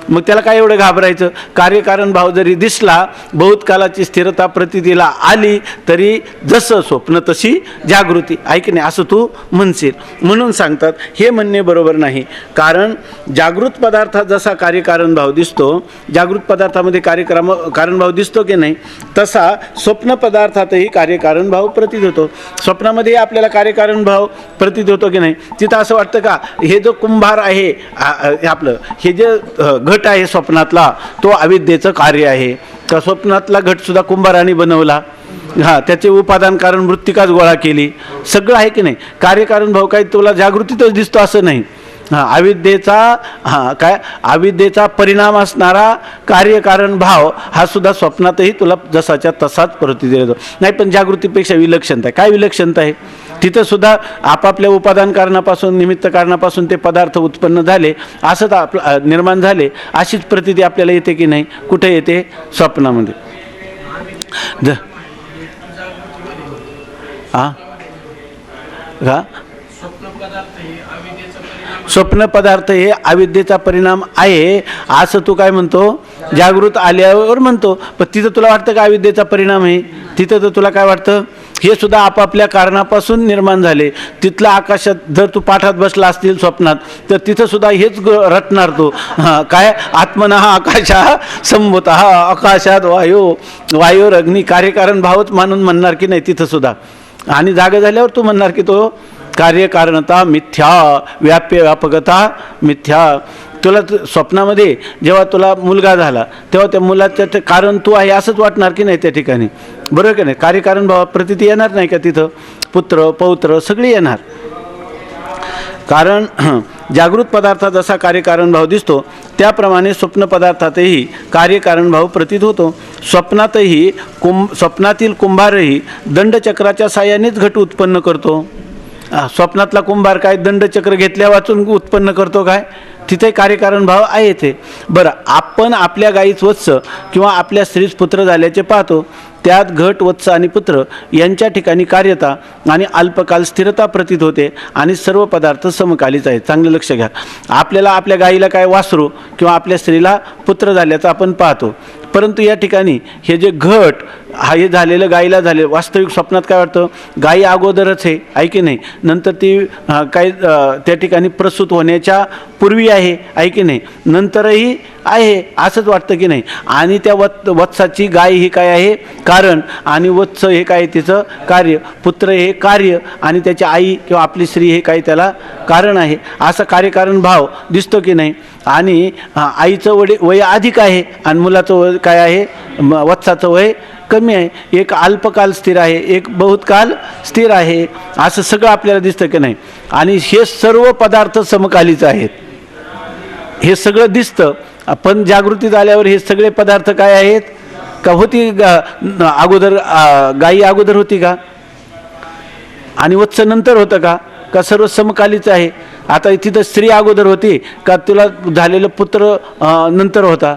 A: मग त्याला काय एवढं घाबरायचं? कार्यकारण भाव जरी दिसला, बहुतकालाची स्थिरता प्रतीतीला आली तरी जसं स्वप्न तशी जागृती ऐक नाही असं तू म्हणशील. म्हणून सांगतात हे म्हणणे बरोबर नाही. कारण जागृत पदार्थात जसा कार्यकारण भाव दिसतो, जागृत पदार्थामध्ये कारण भाव दिसतो की नाही, तसा स्वप्न पदार्थातही कार्यकारण भाव प्रतीत होतो. स्वप्नामध्ये आपल्याला कार्यकारण भाव प्रतीत होतो की नाही? तिथं असं वाटतं का हे जो कुंभार आहे आपलं, हे जे घट आहे स्वप्नातला तो अविद्येचं कार्य आहे का? स्वप्नातला घटसुद्धा कुंभाराने बनवला, हां, त्याचे उपादान कारण मृत्तिकाच गोळा केली, सगळं आहे की नाही? कार्यकारण भाव काही तुला जागृतीतच दिसतो असं नाही. अविद्येचा परिणाम असणारा कार्यकारण भाव हा सुद्धा स्वप्नातही तुला जसाच्या तसाच प्रतीत येतो. नाही पण जागृतीपेक्षा विलक्षणता आहे. काय विलक्षणता आहे? तिथं सुद्धा आपापल्या उपादान कारणापासून निमित्त कारणापासून ते पदार्थ उत्पन्न झाले, असंच आपलं निर्माण झाले, अशीच प्रतीती आपल्याला येते की नाही? कुठे येते? स्वप्नामध्ये. स्वप्न पदार्थ हे अविद्येचा परिणाम आहे असं तू काय म्हणतो? जागृत आल्यावर म्हणतो. पण तिथं तुला वाटतं का अविद्येचा परिणाम आहे? तिथं तर तुला काय वाटतं? हे सुद्धा आपापल्या कारणापासून निर्माण झाले. तिथलं आकाशात जर तू पाठात बसला असतील स्वप्नात तर तिथं सुद्धा हेच रटणार तो. काय? आत्मनः आकाशा संभूतः, आकाशात वायोर अग्नी, कार्यकारण भावच मानून म्हणणार की नाही तिथं सुद्धा. आणि जागा झाल्यावर तू म्हणणार की तो कार्यकारणता मिथ्या, व्यापकता मिथ्या. तुला स्वप्नामध्ये जेव्हा तुला मुलगा झाला तेव्हा त्या मुलाचं कारण तू आहे असंच वाटणार की नाही त्या ठिकाणी? बरोबर की नाही? कार्यकारण भाव प्रतीती येणार नाही का तिथं? पुत्र पौत्र सगळे येणार. कारण जागृत पदार्थात जसा कार्यकारण भाव दिसतो त्याप्रमाणे स्वप्न पदार्थातही कार्यकारण भाव प्रतीत होतो. स्वप्नातील कुंभारही दंडचक्राच्या साहाय्यानेच घट उत्पन्न करतो. स्वप्नातला कुंभार काय दंडचक्र घेतल्या वाचून उत्पन्न करतो काय? तिथे कार्यकारण भाव आहे ते. बरं, आपण आपल्या गाईच वत्स किंवा आपल्या स्त्रीच पुत्र झाल्याचे पाहतो. त्यात घट, वत्स आणि पुत्र यांच्या ठिकाणी कार्यता आणि अल्पकाल स्थिरता प्रतीत होते आणि सर्व पदार्थ समकालीच आहेत. चांगलं लक्ष घ्या. आपल्याला आपल्या गाईला काय वासरू किंवा आपल्या स्त्रीला पुत्र झाल्याचं आपण पाहतो, परंतु या ठिकाणी हे जे घट हे झालेलं गाईला झाले, वास्तविक स्वप्नात काय वाटतं? गाई अगोदरच आहे की नाही? नंतर ती काय त्या ठिकाणी प्रसूत होण्याच्या पूर्वी आहे की नाही? नंतरही आहे असंच वाटतं की नाही? आणि त्या वत्साची गाय ही काय आहे? कारण, आणि वत्स हे काय तिचं कार्य, पुत्र हे कार्य आणि त्याची आई किंवा आपली स्त्री हे काय त्याला कारण आहे. असं कार्यकारण भाव दिसतो की नाही? आणि आईचं वय अधिक आहे आणि मुलाचं वय काय आहे? वत्साचं वय कमी कमी आहे, एक अल्पकाल स्थिर आहे, एक बहुतकाल स्थिर आहे, असं सगळं आपल्याला दिसतं की नाही. आणि हे सर्व पदार्थ समकालीच आहेत, हे सगळं दिसतं. पण जागृतीत आल्यावर हे सगळे पदार्थ काय आहेत का? होती अगोदर गाई अगोदर होती का? आणि वत्स नंतर होतं का? का सर्व समकालीच आहे? आता तिथं स्त्री अगोदर होती का तुला झालेलं पुत्र नंतर होता?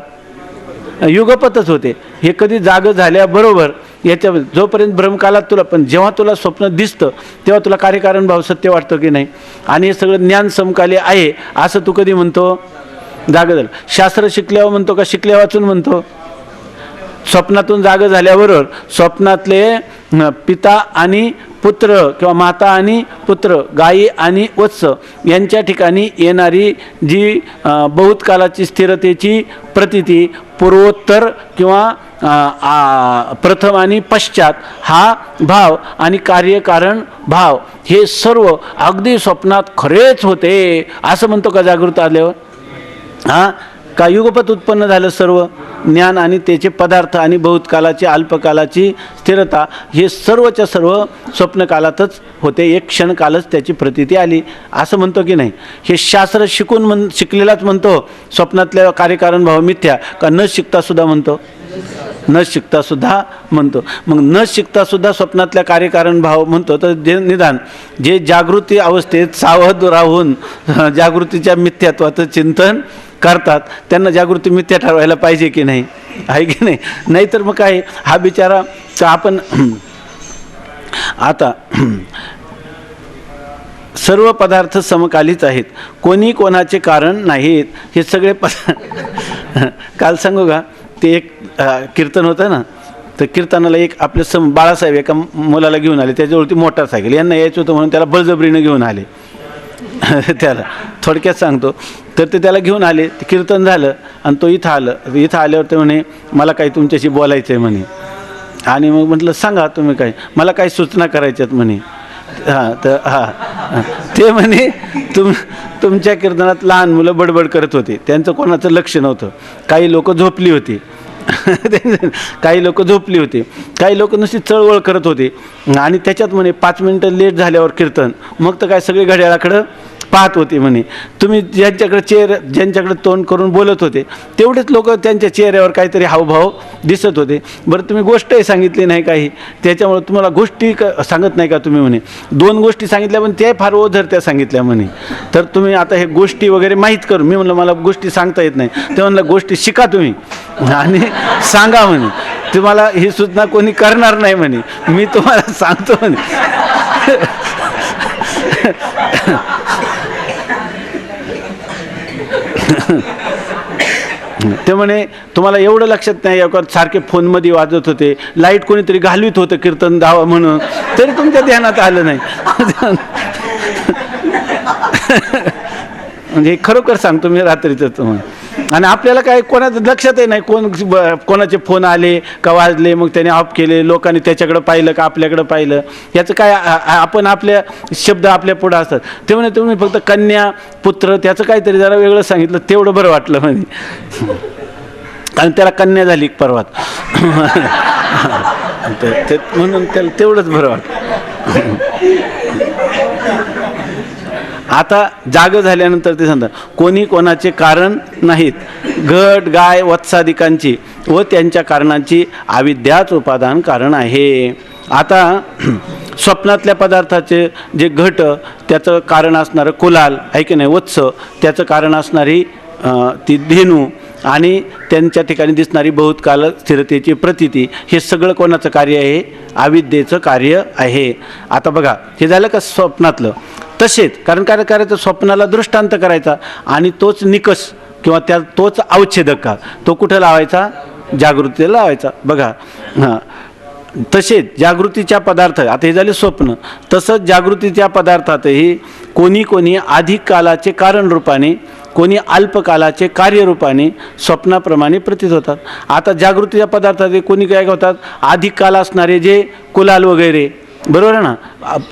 A: युगपतच होते. हे कधी जाग झाल्याबरोबर याच्या जोपर्यंत भ्रमकालात तुला, पण जेव्हा तुला स्वप्न दिसतं तेव्हा तुला कार्यकारण भाव सत्य वाटतं की नाही? आणि हे सगळं ज्ञान समकाली आहे असं तू कधी म्हणतो? जाग झालं. शास्त्र शिकल्यावर म्हणतो का शिकल्या वाचून म्हणतो? स्वप्नातून जाग झाल्याबरोबर स्वप्नातले पिता आणि पुत्र किंवा माता आणि पुत्र, गायी आणि वत्स यांच्या ठिकाणी येणारी जी बहुतकालाची स्थिरतेची प्रतीती, पूर्वोत्तर किंवा प्रथम आणि पश्चात हा भाव आणि कार्यकारण भाव, हे सर्व अगदी स्वप्नात खरेच होते असं म्हणतो का जागृत आल्यावर? हां, का युगपत उत्पन्न झालं सर्व ज्ञान आणि त्याचे पदार्थ आणि बहुतकालाची अल्पकालाची स्थिरता, हे सर्वच्या सर्व स्वप्नकालातच होते, एक क्षणकालच त्याची प्रतीती आली असं म्हणतो की नाही? हे शास्त्र शिकून शिकलेलाच म्हणतो स्वप्नातल्या कार्यकारण भाव मिथ्या, का न शिकता सुद्धा म्हणतो? न शिकता सुद्धा म्हणतो. मग न शिकता सुद्धा स्वप्नातल्या कार्यकारण भाव म्हणतो, तर जे निदान जे जागृती अवस्थेत सावध राहून जागृतीच्या मिथ्यात्वाचं चिंतन करतात त्यांना जागृती मिथ्या ठरवायला पाहिजे की नाही? आहे की नाही? नाहीतर मग काय, हा बिचारा आपण आता सर्व पदार्थ समकालीच आहेत, कोणी कोणाचे कारण नाहीत, हे सगळे काल सांगू का, ते एक कीर्तन होतं ना, तर कीर्तनाला एक आपले बाळासाहेब एका मुलाला घेऊन आले, त्याच्यावरती मोटारसायकल, यांना यायचं होतं म्हणून त्याला बळजबरीनं घेऊन आले. त्याला थोडक्यात सांगतो, तर ते त्याला घेऊन आले, ते कीर्तन झालं आणि तो इथं आल्यावर ते म्हणे मला काही तुमच्याशी बोलायचं आहे म्हणे. आणि मग म्हटलं सांगा तुम्ही काय, मला काही सूचना करायच्यात म्हणे. हां, तर हां, ते म्हणे तुमच्या कीर्तनात लहान मुलं बडबड करत होते, त्यांचं कोणाचं लक्ष नव्हतं, काही लोक झोपली होती काही लोक झोपली होती, काही लोक नुसती चळवळ करत होते. आणि त्याच्यात म्हणे 5 मिनटं लेट झाल्यावर कीर्तन, मग तर काय सगळे घड्याळाकडं पाहत होते म्हणे. तुम्ही ज्यांच्याकडे तोंड करून बोलत होते तेवढेच लोक त्यांच्या चेहऱ्यावर काहीतरी हावभाव दिसत होते. बरं तुम्ही गोष्टही सांगितली नाही काही, त्याच्यामुळे तुम्हाला गोष्टी सांगत नाही का तुम्ही म्हणे? 2 गोष्टी सांगितल्या पण ते फार ओझरत्या सांगितल्या म्हणे. तर तुम्ही आता हे गोष्टी वगैरे माहीत करून, मी म्हणलं मला गोष्टी सांगता येत नाही, ते म्हणलं गोष्टी शिका तुम्ही आणि सांगा म्हणे, तुम्हाला ही सूचना कोणी करणार नाही म्हणे, मी तुम्हाला सांगतो म्हणे. ते म्हणे तुम्हाला एवढं लक्षात नाही का, सारखे फोनमध्ये वाजत होते, लाईट कोणीतरी घालवीत होतं कीर्तन दावा म्हणून, तरी तुमच्या ध्यानात आलं नाही. म्हणजे खरोखर सांगतो मी रात्रीचं तुम्हाला. आणि आपल्याला काय कोणाचं लक्षातही नाही, कोणाचे फोन आले का वाजले, मग त्याने ऑफ केले, लोकांनी त्याच्याकडं पाहिलं का आपल्याकडं पाहिलं, याचं काय आपण आपल्या शब्द आपल्या पुढं असतात. ते म्हणे तुम्ही फक्त कन्या पुत्र त्याचं काहीतरी जरा वेगळं सांगितलं, तेवढं बरं वाटलं म्हणे. आणि त्याला कन्या झाली परवात म्हणून त्याला तेवढंच बरं वाटलं. आता जाग झाल्यानंतर ते सांगतात कोणी कोणाचे कारण नाहीत, घट गाय वत्सादिकांची व त्यांच्या कारणांची अविद्याच उपादान कारण आहे. आता स्वप्नातल्या पदार्थाचे जे घट त्याचं कारण असणारं कुलाल आहे की नाही, वत्स त्याचं कारण असणारी ती धेनू आणि त्यांच्या ठिकाणी दिसणारी बहुतकाल स्थिरतेची प्रतीती, हे सगळं कोणाचं कार्य आहे? अविद्येचं कार्य आहे. आता बघा हे झालं का स्वप्नातलं. तसेच कारण काय करायचं, स्वप्नाला दृष्टांत करायचा आणि तोच निकष किंवा तोच अवच्छेदक तो कुठं लावायचा? जागृतीला लावायचा. बघा हां, तसेच जागृतीच्या पदार्थ, आता हे झाले स्वप्न, तसंच जागृतीच्या पदार्थातही कोणी अधिक कालाचे कारण रूपाने, कोणी अल्पकालाचे कार्यरूपाने स्वप्नाप्रमाणे प्रतीत होतात. आता जागृतीच्या पदार्थात कोणी काय होतात? अधिक काल असणारे जे कुलाल वगैरे, बरोबर आहे ना,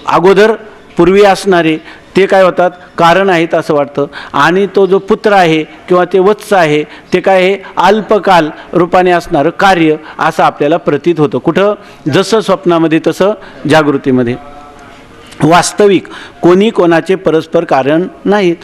A: अगोदर पूर्वी असणारे ते काय होतात, कारण आहेत असं वाटतं. आणि तो जो पुत्र आहे किंवा ते वत्स आहे ते काय आहे, अल्पकाल रूपाने असणारं कार्य असं आपल्याला प्रतीत होतं. कुठं, जसं स्वप्नामध्ये तसं जागृतीमध्ये. वास्तविक कोणी कोणाचे परस्पर कारण नाहीत.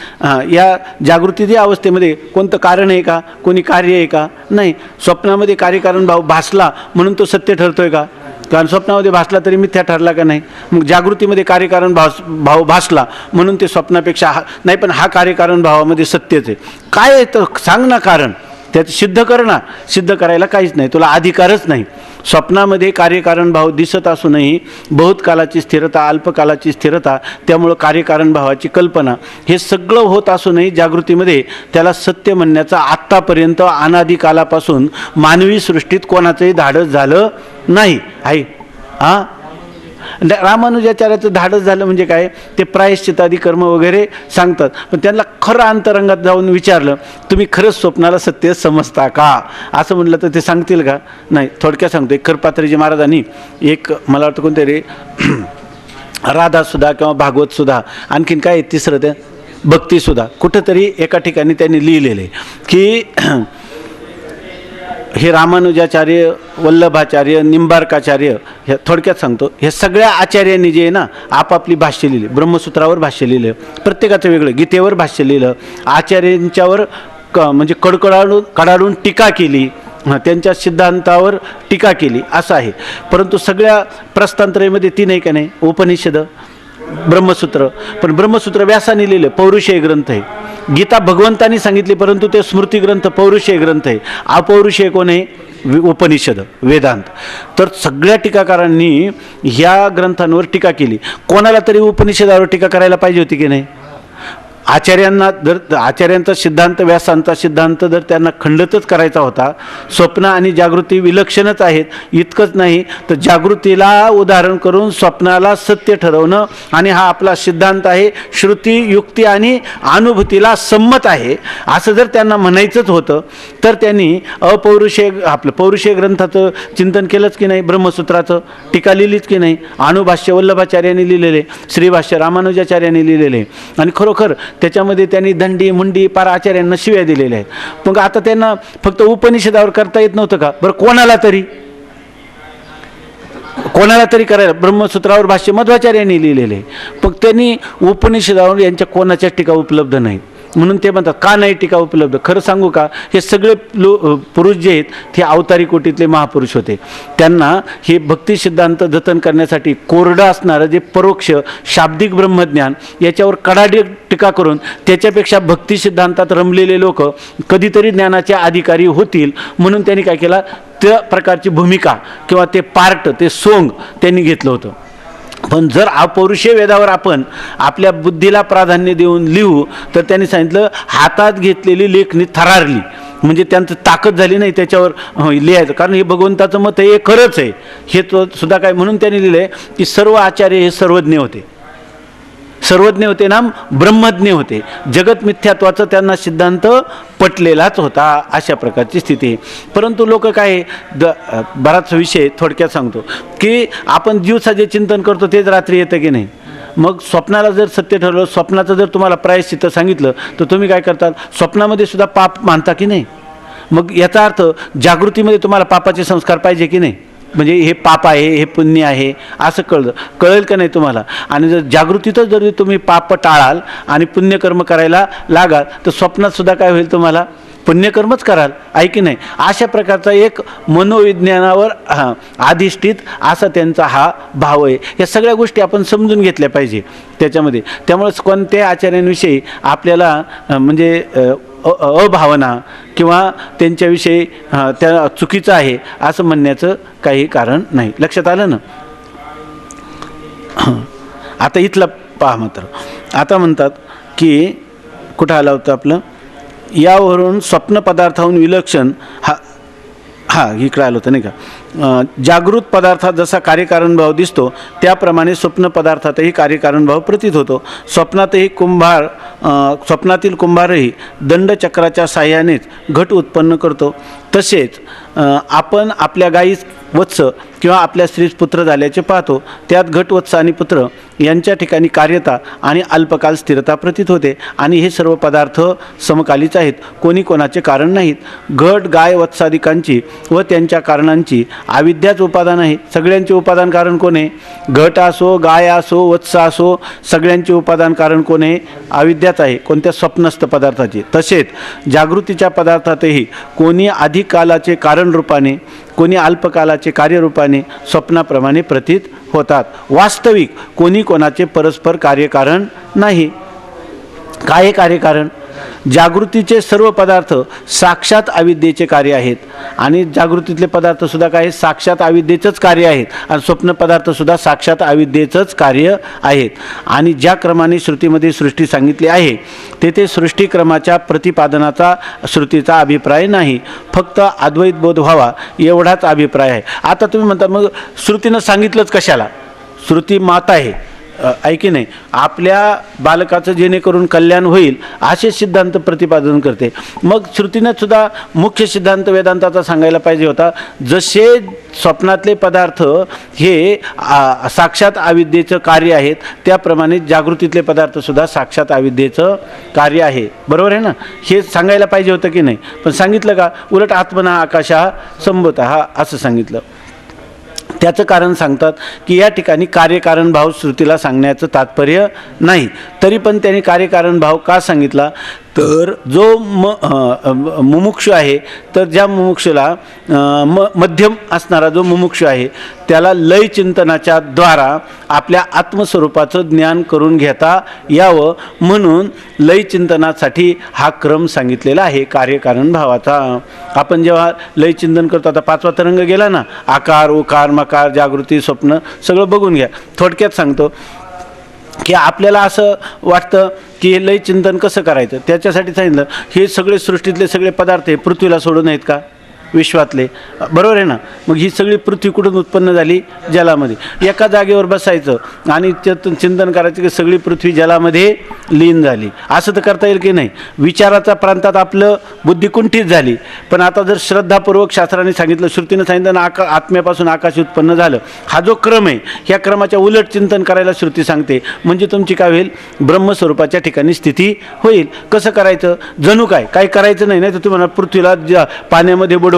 A: या जागृतीच्या अवस्थेमध्ये कोणतं कारण आहे का, कोणी कार्य आहे का, नाही. स्वप्नामध्ये कार्यकारण भाव भासला म्हणून तो सत्य ठरतोय का, कारण स्वप्नामध्ये भासला तरी मिथ्या ठरला का नाही. मग जागृतीमध्ये कार्यकारण भाव भासला म्हणून ते स्वप्नापेक्षा नाही, पण हा कार्यकारण भावामध्ये सत्यच आहे. काय आहे तर सांग ना कारण, त्यात सिद्ध कर ना. सिद्ध करायला काहीच नाही, तुला अधिकारच नाही. स्वप्नामध्ये कार्यकारण भाव दिसत असूनही बहुतकालाची स्थिरता, अल्पकालाची स्थिरता, त्यामुळं कार्यकारण भावाची कल्पना हे सगळं होत असूनही जागृतीमध्ये त्याला सत्य म्हणण्याचं आत्तापर्यंत अनादिकालापासून मानवी सृष्टीत कोणाचंही धाडस झालं नाही आहे. रामानुजाचार्याचं धाडस झालं म्हणजे काय, ते प्रायश्चितादी कर्म वगैरे सांगतात, पण त्यांना खरं अंतरंगात जाऊन विचारलं, तुम्ही खरंच स्वप्नाला सत्य समजता का, असं म्हटलं तर ते सांगतील का, नाही. थोडक्यात सांगतो, एक करपात्रीजी महाराजांनी एक, मला वाटतं कोणतरी राधासुद्धा किंवा भागवतसुद्धा, आणखीन काय तिसरं ते भक्तीसुद्धा, कुठंतरी एका ठिकाणी त्यांनी लिहिलेलं आहे की हे रामानुजाचार्य, वल्लभाचार्य, निंबार्काचार्य, हे थोडक्यात सांगतो, हे सगळ्या आचार्यांनी जे आहे ना आपापली भाष्य लिहिली. ब्रह्मसूत्रावर भाष्य लिहिलं, प्रत्येकाचं वेगळं. गीतेवर भाष्य लिहिलं, आचार्यांच्यावर म्हणजे कडाडून टीका केली, त्यांच्या सिद्धांतावर टीका केली, असं आहे. परंतु सगळ्या प्रस्तांतरेमध्ये ती नाही का नाही, उपनिषद, ब्रह्मसूत्र. पण ब्रह्मसूत्र व्यासाने लिहिलं, पौरुषेय ग्रंथ आहे. गीता भगवंतांनी सांगितली, परंतु ते स्मृती ग्रंथ, पौरुषेय ग्रंथ आहे. अपौरुषेय कोण आहे, उपनिषद, वेदांत. तर सगळ्या टीकाकारांनी ह्या ग्रंथांवर टीका केली. कोणाला तरी उपनिषदावर टीका करायला पाहिजे होती की नाही. आचार्यांना जर आचार्यांचा सिद्धांत, व्यासांचा सिद्धांत जर त्यांना खंडितच करायचा होता, स्वप्न आणि जागृती विलक्षणच आहेत, इतकंच नाही तर जागृतीला उदाहरण करून स्वप्नाला सत्य ठरवणं, आणि हा आपला सिद्धांत आहे, श्रुती, युक्ती आणि अनुभूतीला संमत आहे, असं जर त्यांना म्हणायचंच होतं तर त्यांनी अपौरुषेय, आपलं पौरुषेय ग्रंथाचं चिंतन केलंच की नाही, ब्रह्मसूत्राचं टीका लिहिलीच की नाही, अणुभाष्य वल्लभाचार्यांनी लिहिलेले, श्रीभाष्य रामानुजाचार्यांनी लिहिलेले, आणि खरोखर त्याच्यामध्ये त्यांनी दंडी मुंडी पार आचार्यांना शिव्या दिलेल्या आहेत. मग आता त्यांना फक्त उपनिषदावर करता येत नव्हतं का, बरं कोणाला तरी करायला. ब्रह्मसूत्रावर भाष्य मध्वाचार्यांनी लिहिलेले, पण त्यांनी उपनिषदावर यांच्या कोणाच्या टीका उपलब्ध नाहीत. म्हणून ते म्हणतात, का नाही टीका उपलब्ध. खरं सांगू का, हे सगळे पुरुष जे आहेत ते अवतारी कोटीतले महापुरुष होते. त्यांना हे भक्ती सिद्धांत जतन करण्यासाठी कोरडं असणारं जे परोक्ष शाब्दिक ब्रह्मज्ञान, याच्यावर कडाडी टीका करून त्याच्यापेक्षा भक्ती सिद्धांतात रमलेले लोक कधीतरी ज्ञानाचे अधिकारी होतील म्हणून त्यांनी काय केलं, त्या प्रकारची भूमिका किंवा ते पार्ट, ते सोंग त्यांनी घेतलं होतं. पण जर अपौरुषेय वेदावर आपण आपल्या बुद्धीला प्राधान्य देऊन लिहू तर त्यांनी सांगितलं, हातात घेतलेली लेखणी थरारली, म्हणजे त्यांचं ताकद झाली नाही त्याच्यावर लिहायचं, कारण हे भगवंताचं मत आहे, हे खरंच आहे, हे तो सुद्धा काय. म्हणून त्यांनी लिहिलं आहे की सर्व आचार्य हे सर्वज्ञ होते, सर्वज्ञ होते ना, ब्रह्मज्ञ होते. जगत मिथ्यात्वाचा त्यांना सिद्धांत पटलेलाच होता, अशा प्रकारची स्थिती. परंतु लोक काय, बराच विषय थोडक्यात सांगतो की आपण दिवसा जे चिंतन करतो तेच रात्री येतं की नाही. मग स्वप्नाला जर सत्य ठरवलं, स्वप्नाचं जर तुम्हाला प्रायश्चित्त सांगितलं तर तुम्ही काय करतात, स्वप्नामध्ये सुद्धा पाप मानता की नाही. मग याचा अर्थ जागृतीमध्ये तुम्हाला पापाचे संस्कार पाहिजे की नाही, म्हणजे हे पाप आहे, हे पुण्य आहे असं कळेल का नाही तुम्हाला. आणि जर जागृतीतच जर तुम्ही पाप टाळाल आणि पुण्यकर्म करायला लागाल तर स्वप्नात सुद्धा काय होईल, तुम्हाला पुण्यकर्मच कराल, आहे की नाही. अशा प्रकारचा एक मनोविज्ञानावर अधिष्ठित असा त्यांचा हा भाव आहे. या सगळ्या गोष्टी आपण समजून घेतल्या पाहिजे त्याच्यामध्ये. त्यामुळे कोणत्या आचार्यांविषयी आपल्याला म्हणजे अभावना किंवा त्यांच्याविषयी त्या चुकीचं आहे असं म्हणण्याचं काही कारण नाही. लक्षात आलं ना. आता इथलं पहा मात्र, आता म्हणतात की कुठं आलं होतं आपलं, यावरून स्वप्न पदार्थाहून विलक्षण इकडं आलं होतं नाही का, जागृत पदार्थात जसा कार्यकारणभाव दिसतो त्याप्रमाणे स्वप्न पदार्थातही कार्यकारणभाव प्रतीत होतो. स्वप्नातील कुंभारही दंडचक्राच्या साह्यानेच घट उत्पन्न करतो. तसेच आपण आपल्या गायीस वत्स किंवा आपल्या स्त्रीस पुत्र झाल्याचे पाहतो, त्यात घट, वत्स आणि पुत्र यांच्या ठिकाणी कार्यता आणि अल्पकाल स्थिरता प्रतीत होते आणि हे सर्व पदार्थ समकालीच आहेत, कोणी कोणाचे कारण नाहीत. घट, गाय, वत्सादिकांची व त्यांच्या कारणांची अविद्याच उपादान आहे. सगळ्यांचे उपादान कारण कोण आहे? घट असो, गाय असो, वत्स असो, सगळ्यांचे उपादान कारण कोण आहे? अविद्याच आहे, कोणत्या स्वप्नस्थ पदार्थाचे. तसेच जागृतीच्या पदार्थातही कोणी अधिक कालाचे कारण रूपाने, कोणी अल्पकालाचे कार्यरूपाने स्वप्नाप्रमाणे प्रतीत होतात. वास्तविक कोणी कोणाचे परस्पर कार्यकारण नाही. काय आहे कार्यकारण? जागृतीचे सर्व पदार्थ साक्षात अविद्येचे कार्य आहेत आणि जागृतीतले पदार्थसुद्धा काय? साक्षात अविद्येचंच कार्य आहेत आणि स्वप्न पदार्थसुद्धा साक्षात अविद्येचंच कार्य आहेत. आणि ज्या क्रमाने श्रुतीमध्ये सृष्टी सांगितली आहे तेथे सृष्टीक्रमाच्या प्रतिपादनाचा श्रुतीचा अभिप्राय नाही, फक्त अद्वैत बोध व्हावा एवढाच अभिप्राय आहे. आता तुम्ही म्हणता मग श्रुतीनं सांगितलंच कशाला? श्रुती माता आहे, ऐकी नाही, आपल्या बालकाचं जेणेकरून कल्याण होईल असे सिद्धांत प्रतिपादन करते. मग श्रुतीनं सुद्धा मुख्य सिद्धांत वेदांताचा सांगायला पाहिजे होता. जसे स्वप्नातले पदार्थ हे साक्षात अविद्येचं कार्य आहेत, त्याप्रमाणे जागृतीतले पदार्थसुद्धा साक्षात अविद्येचं कार्य आहे. बरोबर आहे ना? हे सांगायला पाहिजे होतं की नाही? पण सांगितलं का? उलट आत्मना आकाशा संभूतः असं सांगितलं. त्याचं कारण सांगतात की या ठिकाणी कार्यकारण भाव श्रुतीला सांगण्याचं तात्पर्य नाही. तरी पण त्यांनी कार्यकारण भाव का सांगितला? तर जो मुमुक्षु आहे, तर ज्या मुमुक्षुला मध्यम असणारा जो मुमुक्षु आहे त्याला लय चिंतनाच्या द्वारा आपल्या आत्मस्वरूपाचं ज्ञान करून घेता यावं म्हणून लय चिंतनासाठी हा क्रम सांगितलेला आहे कार्यकारण भावाचा. आपण जेव्हा लय चिंतन करतो, आता 5वा तरंग गेला ना, आकार, उकार, मकार, जागृती, स्वप्न सगळं बघून घ्या. थोडक्यात सांगतो की आपल्याला असं वाटतं की हे लय चिंतन कसं करायचं. त्याच्यासाठी सांगितलं हे सगळे सृष्टीतले सगळे पदार्थ हे पृथ्वीला सोडून आहेत का? विश्वातले. बरोबर आहे ना? मग ही सगळी पृथ्वी कुठून उत्पन्न झाली? जलामध्ये. एका जागेवर बसायचं आणि त्यातून चिंतन करायचं की सगळी पृथ्वी जलामध्ये लीन झाली. असं तर करता येईल की नाही? विचाराचा प्रांतात आपलं बुद्धी कुंठित झाली. पण आता जर श्रद्धापूर्वक शास्त्राने सांगितलं, श्रुतीनं सांगितलं ना, आत्म्यापासून आकाश उत्पन्न झालं, हा जो क्रम आहे ह्या क्रमाच्या उलट चिंतन करायला श्रुती सांगते. म्हणजे तुमची काय होईल? ब्रह्मस्वरूपाच्या ठिकाणी स्थिती होईल. कसं करायचं? जणू काय करायचं नाही, नाही तर तुम्हाला पृथ्वीला पाण्यामध्ये बुडवायचं,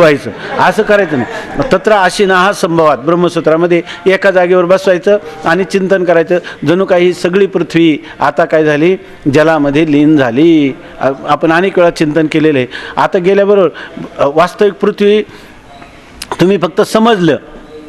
A: असं करायचं नाही. तत्र आशिनाः संभवात, ब्रह्मसूत्रामध्ये एका जागेवर बसवायचं आणि चिंतन करायचं, जणू काही सगळी पृथ्वी आता काय झाली? जलामध्ये लीन झाली. आपण अनेक वेळा चिंतन केलेलं आहे. आता गेल्याबरोबर वास्तविक पृथ्वी तुम्ही फक्त समजलं,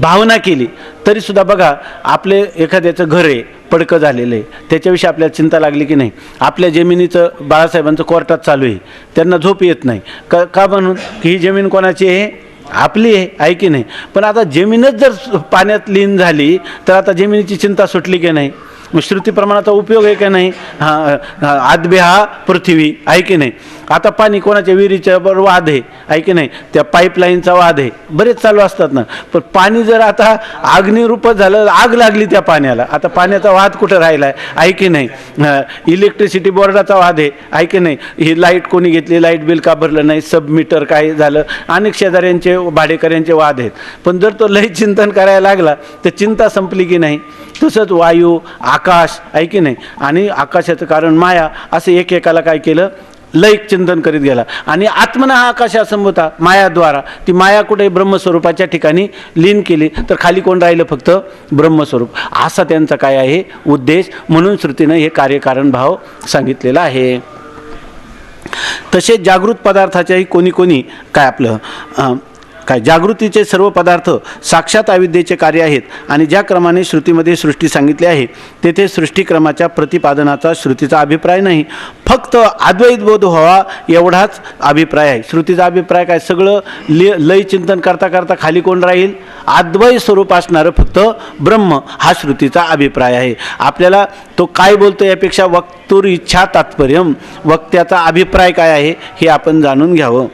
A: भावना केली तरीसुद्धा बघा, आपले एखाद्याचं घर आहे पडकं झालेलं आहे, त्याच्याविषयी आपल्याला चिंता लागली की नाही? आपल्या जमिनीचं बाळासाहेबांचं कोर्टात चालू आहे, त्यांना झोप येत नाही का म्हणून की ही जमीन कोणाची आहे? आपली आहे की नाही? पण आता जमीनच जर पाण्यात लीन झाली तर आता जमिनीची चिंता सुटली की नाही? मग श्रुती प्रमाणाचा उपयोग आहे का नाही? आदबेहा पृथ्वी आहे की नाही? आता पाणी कोणाच्या विहिरीच्या बरोबर वाद आहे की नाही? त्या पाईपलाईनचा वाद आहे, बरेच चालू असतात ना. पण पाणी जर आता अग्निरूपच झालं, आग लागली त्या पाण्याला, आता पाण्याचा वाद कुठं राहिला आहे की नाही? इलेक्ट्रिसिटी बोर्डाचा वाद आहे की नाही? ही लाईट कोणी घेतली, लाईट बिल का भरलं नाही, सबमीटर काय झालं, अनेक शेजाऱ्यांचे भाडेकऱ्यांचे वाद आहेत. पण जर तो लय चिंतन करायला लागला तर चिंता संपली की नाही? तसंच वायू, आकाश आहे की नाही, आणि आकाशाचं कारण माया, असं एकेकाला काय केलं? लैक चिंतन करीत गेला. आणि आत्मना हा आकाशा संभूता, मायाद्वारा ती माया कुठे? ब्रह्मस्वरूपाच्या ठिकाणी लीन केली, तर खाली कोण राहिलं? फक्त ब्रह्मस्वरूप. असा त्यांचा काय आहे? उद्देश. म्हणून श्रुतीनं हे कार्यकारण भाव सांगितलेला आहे. तसेच जागृत पदार्थाच्याही कोणी काय आपलं काय जागृतीचे सर्व पदार्थ साक्षात अविद्येचे कार्य आहेत आणि ज्या क्रमाने श्रुतीमध्ये सृष्टी सांगितली आहे तेथे सृष्टीक्रमाच्या प्रतिपादनाचा श्रुतीचा अभिप्राय नाही, फक्त अद्वैत बोध व्हावा एवढाच अभिप्राय आहे. श्रुतीचा अभिप्राय काय? सगळं लय चिंतन करता करता खाली कोण राहील? अद्वैत स्वरूप असणारं फक्त ब्रह्म, हा श्रुतीचा अभिप्राय आहे. आपल्याला तो काय बोलतो यापेक्षा वक्तुर इच्छा तात्पर्यम, वक्त्याचा अभिप्राय काय आहे हे आपण जाणून घ्यावं.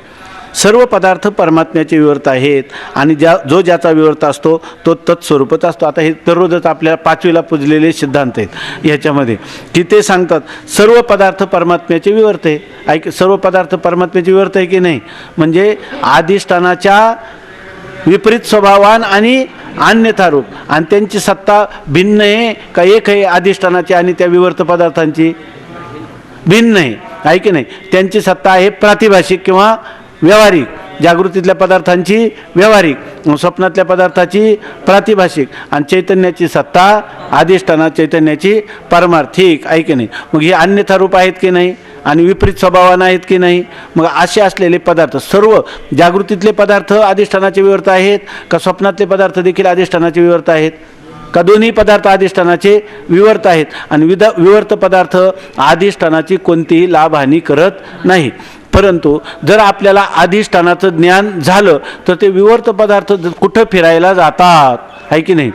A: सर्व पदार्थ परमात्म्याचे विवर्त आहेत आणि जो ज्याचा विवर्त असतो तो तत्स्वरूपच असतो. आता हे दररोजच आपल्याला 5वीला पुजलेले सिद्धांत आहेत याच्यामध्ये, की ते सांगतात सर्व पदार्थ परमात्म्याचे विवर्त आहे. सर्व पदार्थ परमात्म्याचे विवर्त आहे की नाही? म्हणजे अधिष्ठानाच्या विपरीत स्वभावान आणि अन्यथा रूप, आणि त्यांची सत्ता भिन्न आहे का एक आहे अधिष्ठानाची आणि त्या विवर्त पदार्थांची? भिन्न आहे की नाही? त्यांची सत्ता आहे प्रातिभाषिक किंवा व्यावहारिक, जागृतीतल्या पदार्थांची व्यावहारिक, स्वप्नातल्या पदार्थाची प्रातिभाषिक, आणि चैतन्याची सत्ता अधिष्ठाना चैतन्याची पारमार्थिक, आहे की नाही? मग हे अन्यथा रूप आहेत की नाही आणि विपरीत स्वभावानं आहेत की नाही? मग असे असलेले पदार्थ, सर्व जागृतीतले पदार्थ अधिष्ठानाचे विवर्त आहेत का स्वप्नातले पदार्थ देखील अधिष्ठानाचे विवर्त आहेत का दोन्ही पदार्थ अधिष्ठानाचे विवर्त आहेत? आणि विवर्त पदार्थ अधिष्ठानाची कोणतीही लाभहानी करत नाही. परंतु जर आपल्याला अधिष्ठानाचं ज्ञान झालं तर ते विवर्त पदार्थ कुठं फिरायला जातात, आहे की नाही?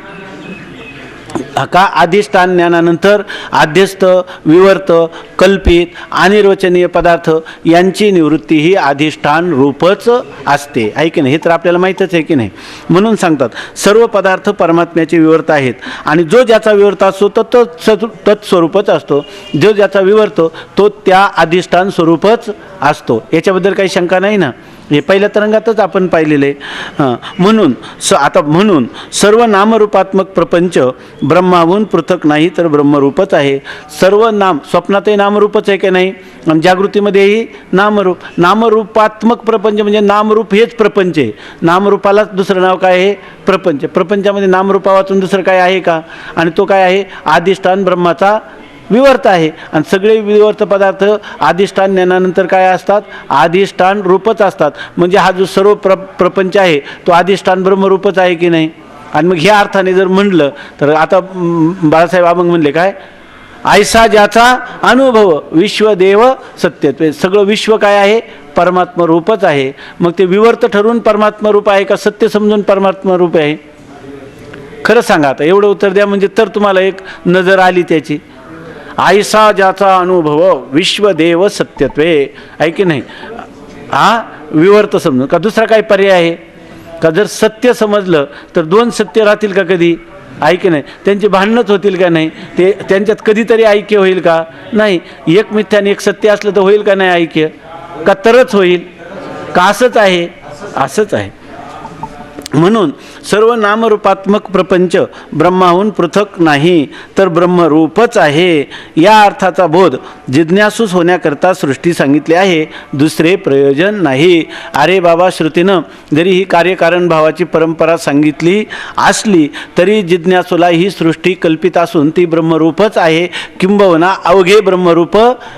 A: का अधिष्ठान ज्ञानानंतर आध्यस्थ, विवर्त, कल्पित, अनिर्वचनीय पदार्थ यांची निवृत्ती ही अधिष्ठान रूपच असते, आहे की नाही? हे तर आपल्याला माहीतच आहे की नाही? म्हणून सांगतात सर्व पदार्थ परमात्म्याचे विवर्त आहेत, आणि जो ज्याचा विवर्त असतो तो तत्स्वरूपच असतो, जो ज्याचा विवर्त तो त्या अधिष्ठान स्वरूपच असतो. याच्याबद्दल काही शंका नाही ना? हे पहिल्या तरंगातच आपण पाहिलेलं आहे. म्हणून सर्व नामरूपात्मक प्रपंच ब्रह्माहून पृथक नाही तर ब्रह्मरूपच आहे. सर्व नाम, स्वप्नातही नामरूपच आहे की नाही, आणि जागृतीमध्येही नामरूप. नामरूपात्मक प्रपंच म्हणजे नामरूप हेच प्रपंच आहे. नामरूपालाच दुसरं नाव काय आहे? प्रपंच. प्रपंचामध्ये नामरूपा वाचून दुसरं काय आहे का? आणि तो काय आहे? अधिष्ठान ब्रह्माचा विवर्त आहे. आणि सगळे विवर्त पदार्थ अधिष्ठान ज्ञानानंतर काय असतात? अधिष्ठान रूपच असतात. म्हणजे हा जो सर्व प्रपंच आहे तो अधिष्ठान ब्रह्मरूपच आहे की नाही? आणि मग ह्या अर्थाने जर म्हणलं तर आता बाळासाहेब अभंग म्हणले काय? ऐसा ज्याचा अनुभव विश्वदेव सत्यत्वे. सगळं विश्व काय आहे? परमात्मा रूपच आहे. मग ते विवर्त ठरून परमात्मा रूप आहे का सत्य समजून परमात्मा रूप आहे? खरं सांगा आता, एवढं उत्तर द्या म्हणजे तर तुम्हाला एक नजर आली त्याची. ऐसा ज्याचा अनुभव विश्वदेव सत्यत्वे, आहे की नाही? हा विवर्त समजून का दुसरा काय पर्याय आहे का? जर सत्य समजलं तर दोन सत्य राहतील का कधी? आहे की नाही? त्यांची भांडणच होतील का नाही? ते त्यांच्यात कधीतरी ऐक्य होईल का? नाही. एक मिथ्या आणि एक सत्य असलं तर होईल का नाही ऐक्य? का तरच होईल का? असंच आहे, असंच आहे. म्हणून सर्व नामरूपात्मक प्रपंच ब्रह्माहून पृथक नाही तर ब्रह्मरूपच आहे. या अर्थाचा बोध जिज्ञासूस होण्याकरता सृष्टी सांगितली आहे, दुसरे प्रयोजन नाही. अरे बाबा, श्रुतीनं जरी ही कार्यकारण भावाची परंपरा सांगितली असली तरी जिज्ञासूला ही सृष्टी कल्पित असून ती ब्रह्मरूपच आहे, किंबहुना अवघे ब्रह्मरूप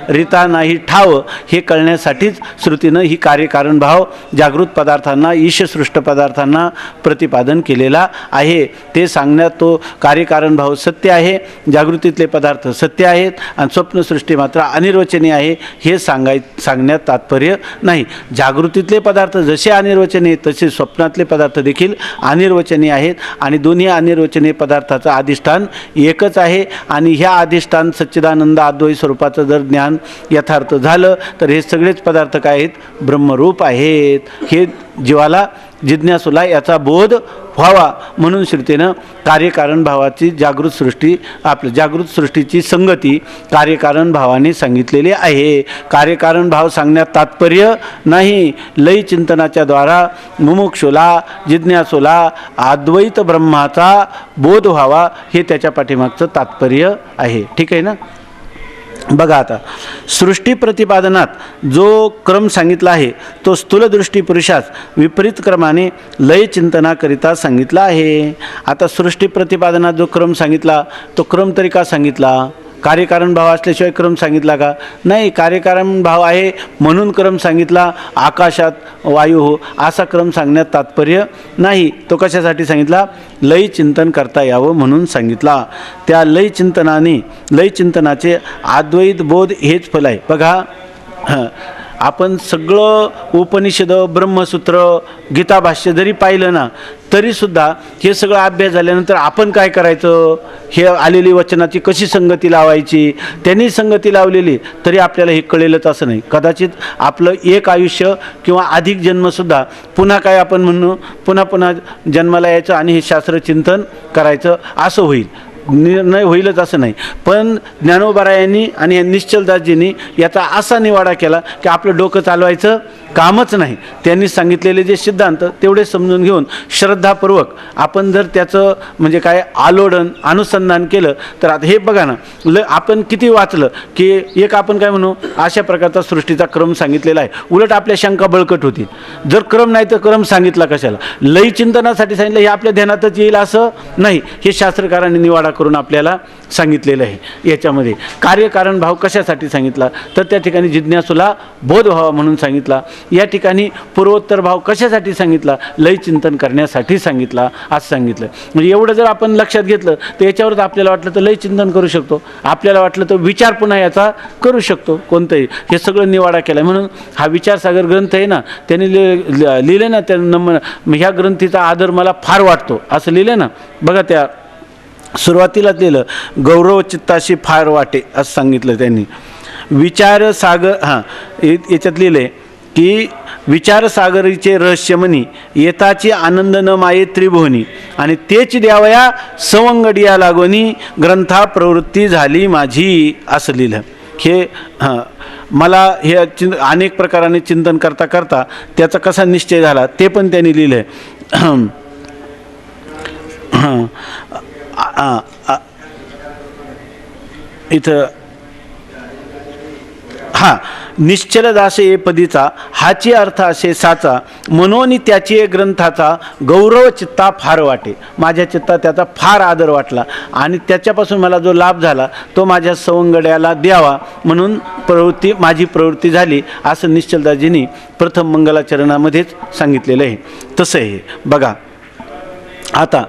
A: रिता नाही ठाव, हे कळण्यासाठीच श्रुतीनं ही कार्यकारण भाव जागृत पदार्थांना, ईशसृष्ट पदार्थांना प्रतिपादन केलेला आहे. ते सांगण्यात तो कार्यकारण भाव सत्य आहे, जागृतीतले पदार्थ सत्य आहेत आणि स्वप्नसृष्टी मात्र अनिर्वचनीय आहे हे सांगण्यात तात्पर्य नाही. जागृतीतले पदार्थ जसे अनिर्वचनीय तसे स्वप्नातले पदार्थ देखील अनिर्वचनीय आहेत, आणि दोन्ही अनिर्वचनीय पदार्थाचं अधिष्ठान एकच आहे. आणि ह्या अधिष्ठान सच्चिदानंद अद्वैत स्वरूपाचं जर ज्ञान यथार्थ झालं तर हे सगळेच पदार्थ काय आहेत? ब्रह्मरूप आहेत. हे जीवाला, जिज्ञासूला याचा बोध व्हावा म्हणून श्रुतीनं कार्यकारण भावाची जागृत सृष्टीची संगती कार्यकारण भावाने सांगितलेली आहे. कार्यकारण भाव सांगण्यात तात्पर्य नाही. लय चिंतनाच्या द्वारा मुमुक्षुला, जिज्ञासूला अद्वैत ब्रह्माचा बोध व्हावा हे त्याच्या पाठीमागचं तात्पर्य आहे. ठीक आहे ना? बघा आता, सृष्टी प्रतिपादनात जो क्रम सांगितला आहे तो स्थूलदृष्टी पुरुषास विपरीत क्रमाने लय चिंतनाकरिता सांगितला आहे. आता सृष्टी प्रतिपादनात जो क्रम सांगितला तो क्रम तरी का सांगितला? कार्यकारण भाव असल्याशिवाय क्रम सांगितला का? नाही. कार्यकारण भाव आहे म्हणून क्रम सांगितला. आकाशात वायू हो असा क्रम सांगण्यात तात्पर्य नाही. तो कशासाठी सांगितला? लय चिंतन करता यावं म्हणून सांगितला. त्या लय चिंतनाचे अद्वैत बोध हेच फल आहे. बघा, आपण सगळं उपनिषद, ब्रह्मसूत्र, गीताभाष्य जरी पाहिलं ना तरीसुद्धा हे सगळं अभ्यास झाल्यानंतर आपण काय करायचं? हे आलेली वचनाची कशी संगती लावायची? त्यांनी संगती लावलेली तरी आपल्याला हे कळेलच असं नाही. कदाचित आपलं एक आयुष्य किंवा अधिक जन्मसुद्धा पुन्हा काय आपण म्हणू, पुन्हा जन्माला यायचं आणि हे शास्त्रचिंतन करायचं असं होईल. निर्णय होईलच असं नाही. पण ज्ञानोबारायांनी आणि निश्चलदासजींनी याचा असा निवाडा केला की आपलं डोकं चालवायचं कामच नाही. त्यांनी सांगितलेले जे सिद्धांत तेवढे समजून घेऊन श्रद्धापूर्वक आपण जर त्याचं म्हणजे काय आलोडन अनुसंधान केलं तर आता हे बघा ना, आपण किती वाचलं की एक आपण काय म्हणू अशा प्रकारचा सृष्टीचा क्रम सांगितलेला आहे. उलट आपल्या शंका बळकट होतील. जर क्रम नाही तर क्रम सांगितला कशाला? लय चिंतनासाठी सांगितलं हे आपल्या ध्यानातच येईल असं नाही. हे शास्त्रकारांनी निवाडा करून आपल्याला सांगितलेलं आहे. याच्यामध्ये कार्यकारण भाव कशासाठी सांगितला तर त्या ठिकाणी जिज्ञासूला बोध व्हावा म्हणून सांगितला. या ठिकाणी पूर्वोत्तर भाव कशासाठी सांगितला? लय चिंतन करण्यासाठी सांगितला असं सांगितलं. म्हणजे एवढं जर आपण लक्षात घेतलं तर याच्यावरच आपल्याला वाटलं तर लय चिंतन करू शकतो, आपल्याला वाटलं तर विचार पुन्हा याचा करू शकतो कोणतंही. हे सगळं निवाडा केला. म्हणून हा विचारसागर ग्रंथ आहे ना, त्यांनी लिहिले ना, त्या ह्या ग्रंथीचा आदर मला फार वाटतो असं लिहिलं ना. बघा त्या सुरुवातीलाच लिहिलं गौरव चित्ताशी फार वाटे असं सांगितलं त्यांनी. विचारसागर याच्यात लिहिले की विचारसागरीचे रहस्यमनी येताची आनंद न माये त्रिभुवनी आणि तेच द्यावया सवंगडिया लागोनी ग्रंथा प्रवृत्ती झाली माझी असं लिहिलं. हे मला हे अनेक प्रकाराने चिंतन करता करता त्याचा कसा निश्चय झाला ते पण त्यांनी लिहिलं आहे. इथं निश्चल दासे ए पदीचा हाची अर्थ असे साचा मनोनी त्याची ग्रंथाचा गौरव चित्ता फार वाटे. माझ्या चित्ता त्याचा फार आदर वाटला आणि त्याच्यापासून मला जो लाभ झाला तो माझ्या सवंगड्याला द्यावा म्हणून माझी प्रवृत्ती झाली असं निश्चलदासजींनी प्रथम मंगलाचरणामध्येच सांगितलेलं आहे. तसं आहे बघा. आता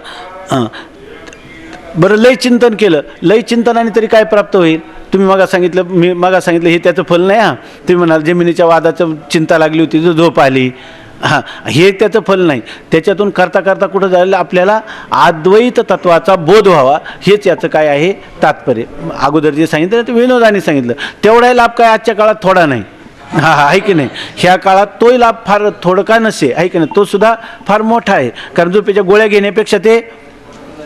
A: बरं लय चिंतन केलं, लय चिंतनाने तरी काय प्राप्त होईल? तुम्ही मगा सांगितलं, मी मगा सांगितलं हे त्याचं फल नाही. तुम्ही म्हणाल जमिनीच्या वादाचं चिंता लागली होती जो झोप आली, हे त्याचं फल नाही. त्याच्यातून करता करता कुठं झालेलं आपल्याला अद्वैत तत्वाचा बोध व्हावा हेच याचं काय आहे तात्पर्य. अगोदर जे सांगितलं ते विनोदाने सांगितलं. तेवढा लाभ काय आजच्या काळात थोडा नाही. आहे की नाही? ह्या काळात तोही लाभ फार थोडका नसे, आहे की नाही? तो सुद्धा फार मोठा आहे. कारण झोपेच्या गोळ्या घेण्यापेक्षा ते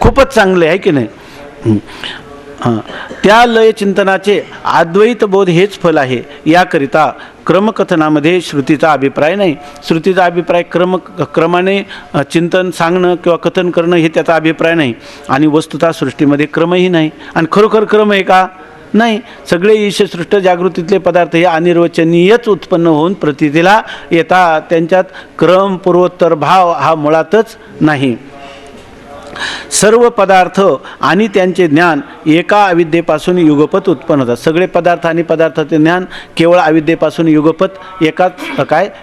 A: खूपच चांगले आहे की नाही? त्या लय चिंतनाचे अद्वैत बोध हेच फल आहे. याकरिता क्रमकथनामध्ये श्रुतीचा अभिप्राय नाही. श्रुतीचा अभिप्राय क्रमाने चिंतन सांगणं किंवा कथन करणं हे त्याचा अभिप्राय नाही. आणि वस्तुतः सृष्टीमध्ये क्रमही नाही. आणि खरोखर क्रम आहे का? नाही. सगळे ईशसृष्ट जागृतीतले पदार्थ हे अनिर्वचनीयच उत्पन्न होऊन प्रतीतीला येतात. त्यांच्यात क्रम पूर्वोत्तर भाव हा मुळातच नाही. सर्व पदार्थ आणि त्यांचे ज्ञान एका अविद्येपासून युगपत उत्पन्न होतात. सगळे पदार्थ आणि पदार्थाचे ज्ञान केवळ अविद्येपासून युगपत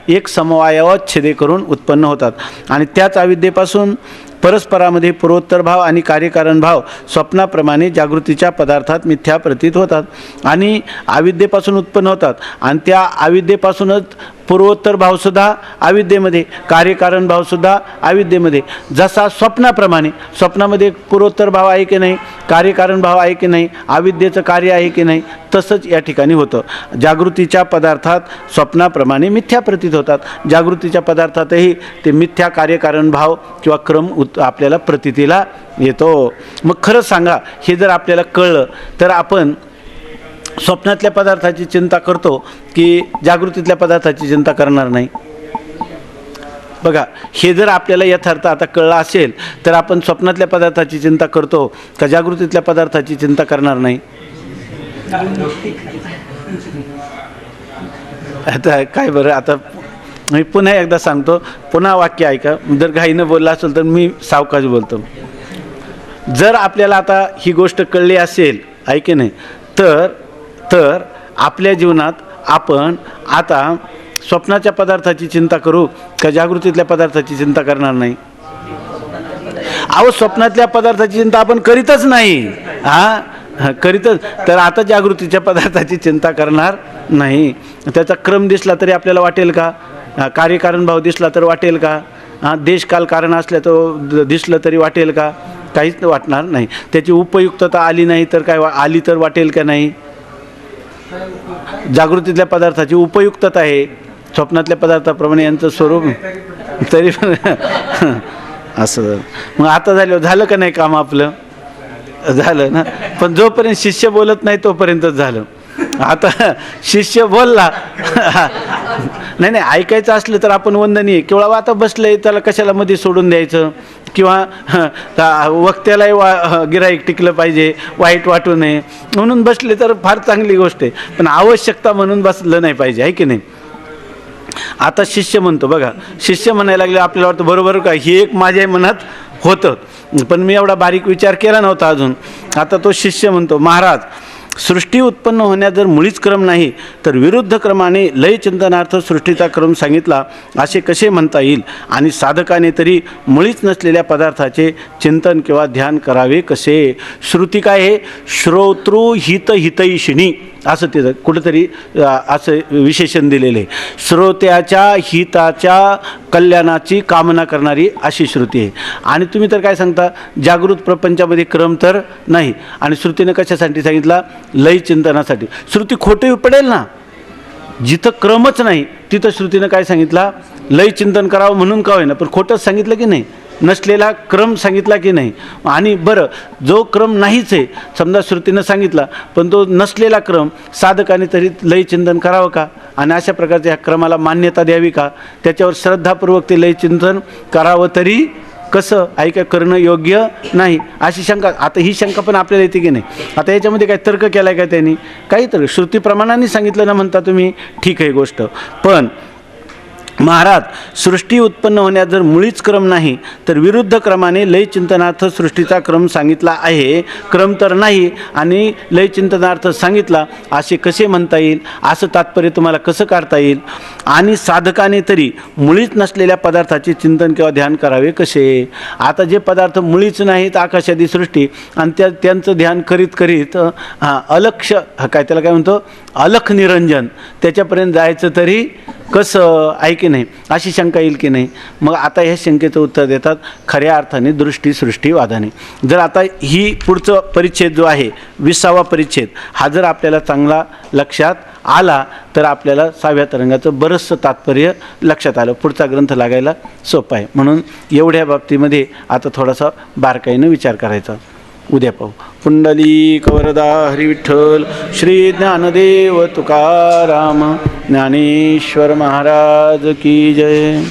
A: एक समवायावर छेदे करून उत्पन्न होतात. आणि त्याच अविद्येपासून परस्परामध्ये पूर्वोत्तर भाव आणि कार्यकारण भाव स्वप्नाप्रमाणे जागृतीच्या पदार्थात मिथ्या प्रतीत होतात आणि अविद्येपासून उत्पन्न होतात. आणि त्या अविद्येपासूनच पूर्वोत्तर भावसुद्धा अविद्येमध्ये, कार्यकारण भावसुद्धा अविद्येमध्ये. जसा स्वप्नामध्ये पूर्वोत्तर भाव आहे की नाही, कार्यकारण भाव आहे की नाही, अविद्येचं कार्य आहे की नाही, तसंच या ठिकाणी होतं. जागृतीच्या पदार्थात स्वप्नाप्रमाणे मिथ्या प्रतीत होतात. जागृतीच्या पदार्थातही ते मिथ्या कार्यकारण भाव किंवा क्रम आपल्याला प्रतीतीला येतो. मग खरं सांगा, हे जर आपल्याला कळलं तर आपण स्वप्नातल्या पदार्थाची चिंता करतो की जागृतीतल्या पदार्थाची चिंता करणार नाही? बघा, हे जर आपल्याला यथार्थ आता कळलं असेल तर आपण स्वप्नातल्या पदार्थाची चिंता करतो का जागृतीतल्या पदार्थाची चिंता करणार नाही? आता काय बरं, आता मी पुन्हा एकदा सांगतो, पुन्हा वाक्य ऐका. जर घाईनं बोलला असेल तर मी सावकाश बोलतो. जर आपल्याला आता ही गोष्ट कळली असेल, आहे की नाही, तर आपल्या जीवनात आपण आता स्वप्नाच्या पदार्थाची चिंता करू का जागृतीतल्या पदार्थाची चिंता करणार नाही? अहो, स्वप्नातल्या पदार्थाची चिंता आपण करीतच नाही. करीतच तर आता जागृतीच्या पदार्थाची चिंता करणार नाही. त्याचा क्रम दिसला तरी आपल्याला वाटेल का? कार्यकारण भाव दिसला तर वाटेल का? देशकाल कारण असल्या तो दिसलं तरी वाटेल का? काहीच वाटणार नाही. त्याची उपयुक्तता आली नाही तर काय आली तर वाटेल का नाही? जागृतीतल्या पदार्थाची उपयुक्तता आहे, स्वप्नातल्या पदार्थाप्रमाणे यांचं स्वरूप तरी पण असं. मग आता झालं का नाही काम आपलं? झालं ना. पण जोपर्यंत शिष्य बोलत नाही तोपर्यंतच झालं. आता शिष्य बोलला नाही नाही, ऐकायचं असलं तर आपण वंदनीय, केवळ आता बसलंय त्याला कशाला मध्ये सोडून द्यायचं, किंवा वक्त्यालाही गिऱ्हाईक टिकलं पाहिजे, वाईट वाटू नये म्हणून बसले तर फार चांगली गोष्ट आहे, पण आवश्यकता म्हणून बसलं नाही पाहिजे, आहे की नाही. आता शिष्य म्हणतो बघा, शिष्य म्हणायला लागले आपल्याला वाटतं बरोबर का, हे एक माझ्या मनात होतं, पण मी एवढा बारीक विचार केला नव्हता अजून. आता तो शिष्य म्हणतो, महाराज, सृष्टी उत्पन्न होण्यात जर मुळीच क्रम नाही तर विरुद्ध क्रमाने लय चिंतनार्थ सृष्टीचा क्रम सांगितला असे कसे म्हणता येईल, आणि साधकाने तरी मुळीच नसलेल्या पदार्थाचे चिंतन किंवा ध्यान करावे कसे. श्रुती काय आहे, श्रोतृहित हितैषिणी असं तिथं कुठंतरी असं विशेषण दिलेलं आहे. श्रोत्याच्या हिताच्या कल्याणाची कामना करणारी अशी श्रुती आहे. आणि तुम्ही तर काय सांगता, जागृत प्रपंचामध्ये क्रम तर नाही, आणि श्रुतीनं कशासाठी सांगितला, लय चिंतनासाठी. श्रुती खोटी पडेल ना, जिथं क्रमच नाही तिथं श्रुतीनं काय सांगितला, लय चिंतन करावं म्हणून का होईना, पण खोटंच सांगितलं की नाही, नसलेला क्रम सांगितला की नाही. आणि बरं, जो क्रम नाहीच आहे समजा श्रुतीनं सांगितला, पण तो नसलेला क्रम साधकाने तरी लय चिंतन करावं का, आणि अशा प्रकारच्या ह्या क्रमाला मान्यता द्यावी का, त्याच्यावर श्रद्धापूर्वक ते लय चिंतन करावं तरी कसं, ऐका करणं योग्य नाही, अशी शंका. आता ही शंका पण आपल्याला येते की नाही. आता याच्यामध्ये काय तर्क केला आहे का त्यांनी, काही तर्क श्रुतीप्रमाणाने सांगितलं ना म्हणता तुम्ही, ठीक आहे गोष्ट, पण महाराज, सृष्टी उत्पन्न होण्यात जर मुळीच क्रम नाही तर विरुद्ध क्रमाने लय चिंतनार्थ सृष्टीचा क्रम सांगितला आहे, क्रम तर नाही आणि लय चिंतनार्थ सांगितला असे कसे म्हणता येईल, असं तात्पर्य तुम्हाला कसं काढता येईल. आणि साधकाने तरी मुळीच नसलेल्या पदार्थाचे चिंतन किंवा ध्यान करावे कसे. आता जे पदार्थ मुळीच नाहीत, आकाशादी सृष्टी, आणि त्यांचं ध्यान करीत करीत अलक्ष, काय त्याला काय म्हणतो, अलख निरंजन, त्याच्यापर्यंत जायचं तरी कसं, आहे की नाही, अशी शंका येईल की नाही. मग आता ह्या शंकेचं उत्तर देतात खऱ्या अर्थाने दृष्टी सृष्टीवादाने. जर आता ही पुढचं परिच्छेद जो आहे 20वा परिच्छेद, हा जर आपल्याला चांगला लक्षात आला तर आपल्याला 6व्या तरंगाचं बरंचसं तात्पर्य लक्षात आलं, पुढचा ग्रंथ लागायला सोपा आहे. म्हणून एवढ्या बाबतीमध्ये आता थोडासा बारकाईनं विचार करायचा. उद्या पाहू. पुंडलिक वरदा हरी विठ्ठल, श्री ज्ञानदेव तुकाराम, ज्ञानेश्वर महाराज की जय.